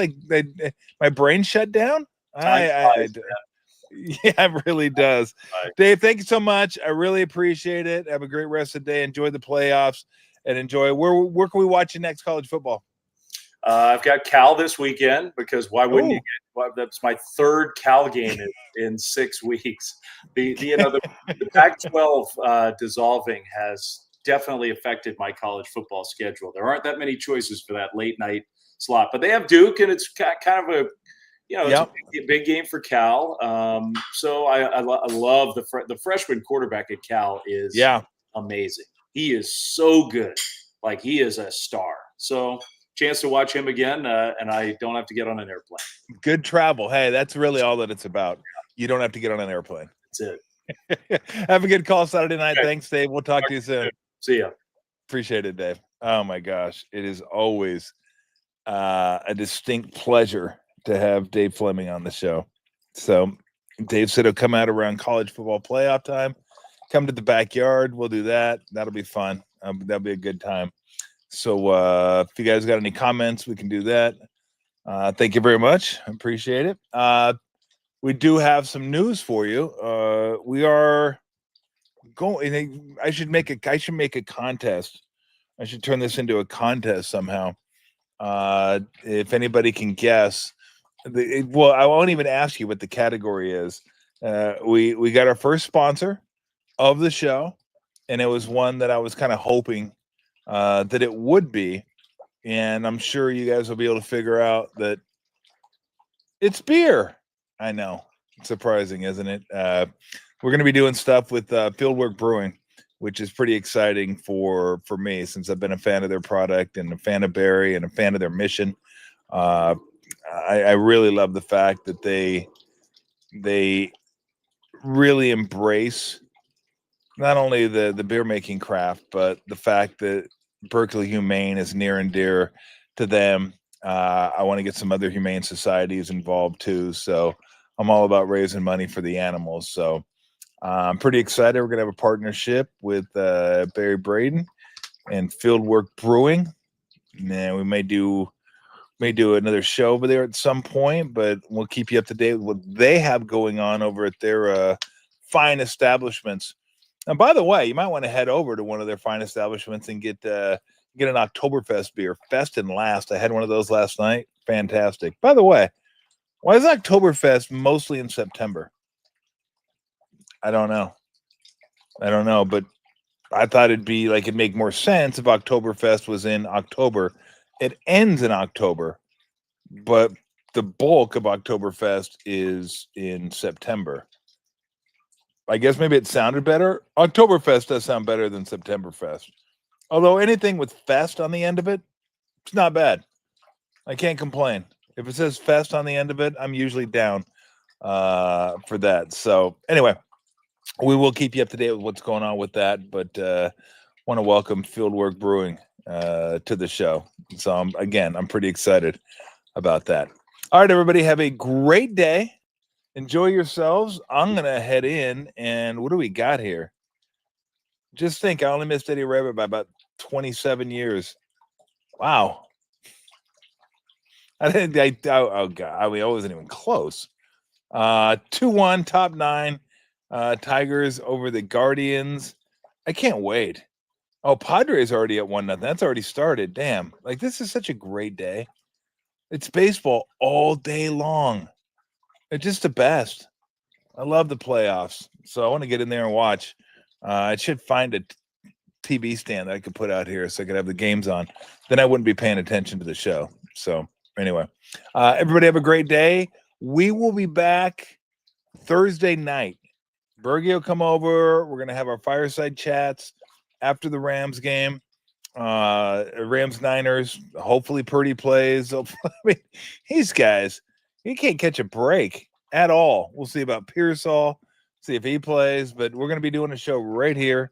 my brain shut down? Yeah, it really does. Right. Dave, thank you so much. I really appreciate it. Have a great rest of the day. Enjoy the playoffs and enjoy. Where can we watch you next college football? I've got Cal this weekend, because why wouldn't you that's my third Cal game in 6 weeks. The Pac-12 dissolving has definitely affected my college football schedule. There aren't that many choices for that late night slot, but they have Duke, and it's kind of a it's a big game for Cal. So I love the freshman quarterback at Cal is amazing. He is so good. Like, he is a star. So chance to watch him again, and I don't have to get on an airplane. Good travel. Hey, that's really all that it's about. You don't have to get on an airplane. That's it. Have a good call Saturday night. Okay. Thanks, Dave. We'll talk to you soon. See ya. Appreciate it, Dave. Oh my gosh. It is always a distinct pleasure to have Dave Flemming on the show. So Dave said he'll come out around college football playoff time. Come to the backyard. We'll do that. That'll be fun. That'll be a good time. So if you guys got any comments, we can do that. Thank you very much. I appreciate it. We do have some news for you. We are going. I should make a contest. I should turn this into a contest somehow. If anybody can guess, I won't even ask you what the category is. We got our first sponsor of the show, and it was one that I was kind of hoping that it would be, and I'm sure you guys will be able to figure out that it's beer. I know, it's surprising, isn't it? We're going to be doing stuff with Fieldwork Brewing, which is pretty exciting for me, since I've been a fan of their product and a fan of Barry and a fan of their mission. I really love the fact that they really embrace not only the beer making craft, but the fact that Berkeley Humane is near and dear to them. I want to get some other humane societies involved too. So I'm all about raising money for the animals. So I'm pretty excited. We're going to have a partnership with Barry Braden and Fieldwork Brewing. And we may do another show over there at some point, but we'll keep you up to date with what they have going on over at their fine establishments. And by the way, you might want to head over to one of their fine establishments and get an Oktoberfest beer, Fest and Last. I had one of those last night. Fantastic. By the way, why is Oktoberfest mostly in September? I don't know, but I thought it'd make more sense if Oktoberfest was in October. It ends in October, but the bulk of Oktoberfest is in September. I guess maybe it sounded better. Oktoberfest does sound better than Septemberfest. Although anything with fest on the end of it, it's not bad. I can't complain. If it says fest on the end of it, I'm usually down for that. So anyway, we will keep you up to date with what's going on with that. But want to welcome Fieldwork Brewing to the show. So I'm pretty excited about that. All right, everybody, have a great day. Enjoy yourselves. I'm going to head in, and what do we got here? Just think, I only missed Eddie Rabbit by about 27 years. Wow. Oh, God. I wasn't even close. 2-1, top 9. Tigers over the Guardians. I can't wait. Oh, Padres already at 1-0. That's already started. Damn. Like, this is such a great day. It's baseball all day long. It's just the best. I love the playoffs. So I want to get in there and watch. I should find a TV stand that I could put out here so I could have the games on. Then I wouldn't be paying attention to the show. So anyway, everybody have a great day. We will be back Thursday night. Bergie will come over. We're going to have our fireside chats after the Rams game. Rams Niners. Hopefully Purdy plays. I mean, these guys, he can't catch a break at all. We'll see about Pearsall, see if he plays. But we're going to be doing a show right here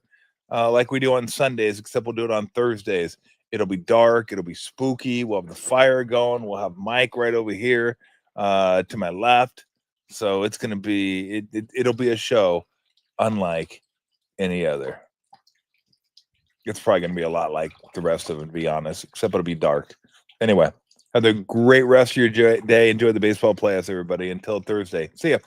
like we do on Sundays, except we'll do it on Thursdays. It'll be dark. It'll be spooky. We'll have the fire going. We'll have Mike right over here to my left. So it's going to be, it'll be a show unlike any other. It's probably going to be a lot like the rest of them, to be honest, except it'll be dark. Anyway, have a great rest of your day. Enjoy the baseball playoffs, everybody. Until Thursday. See ya.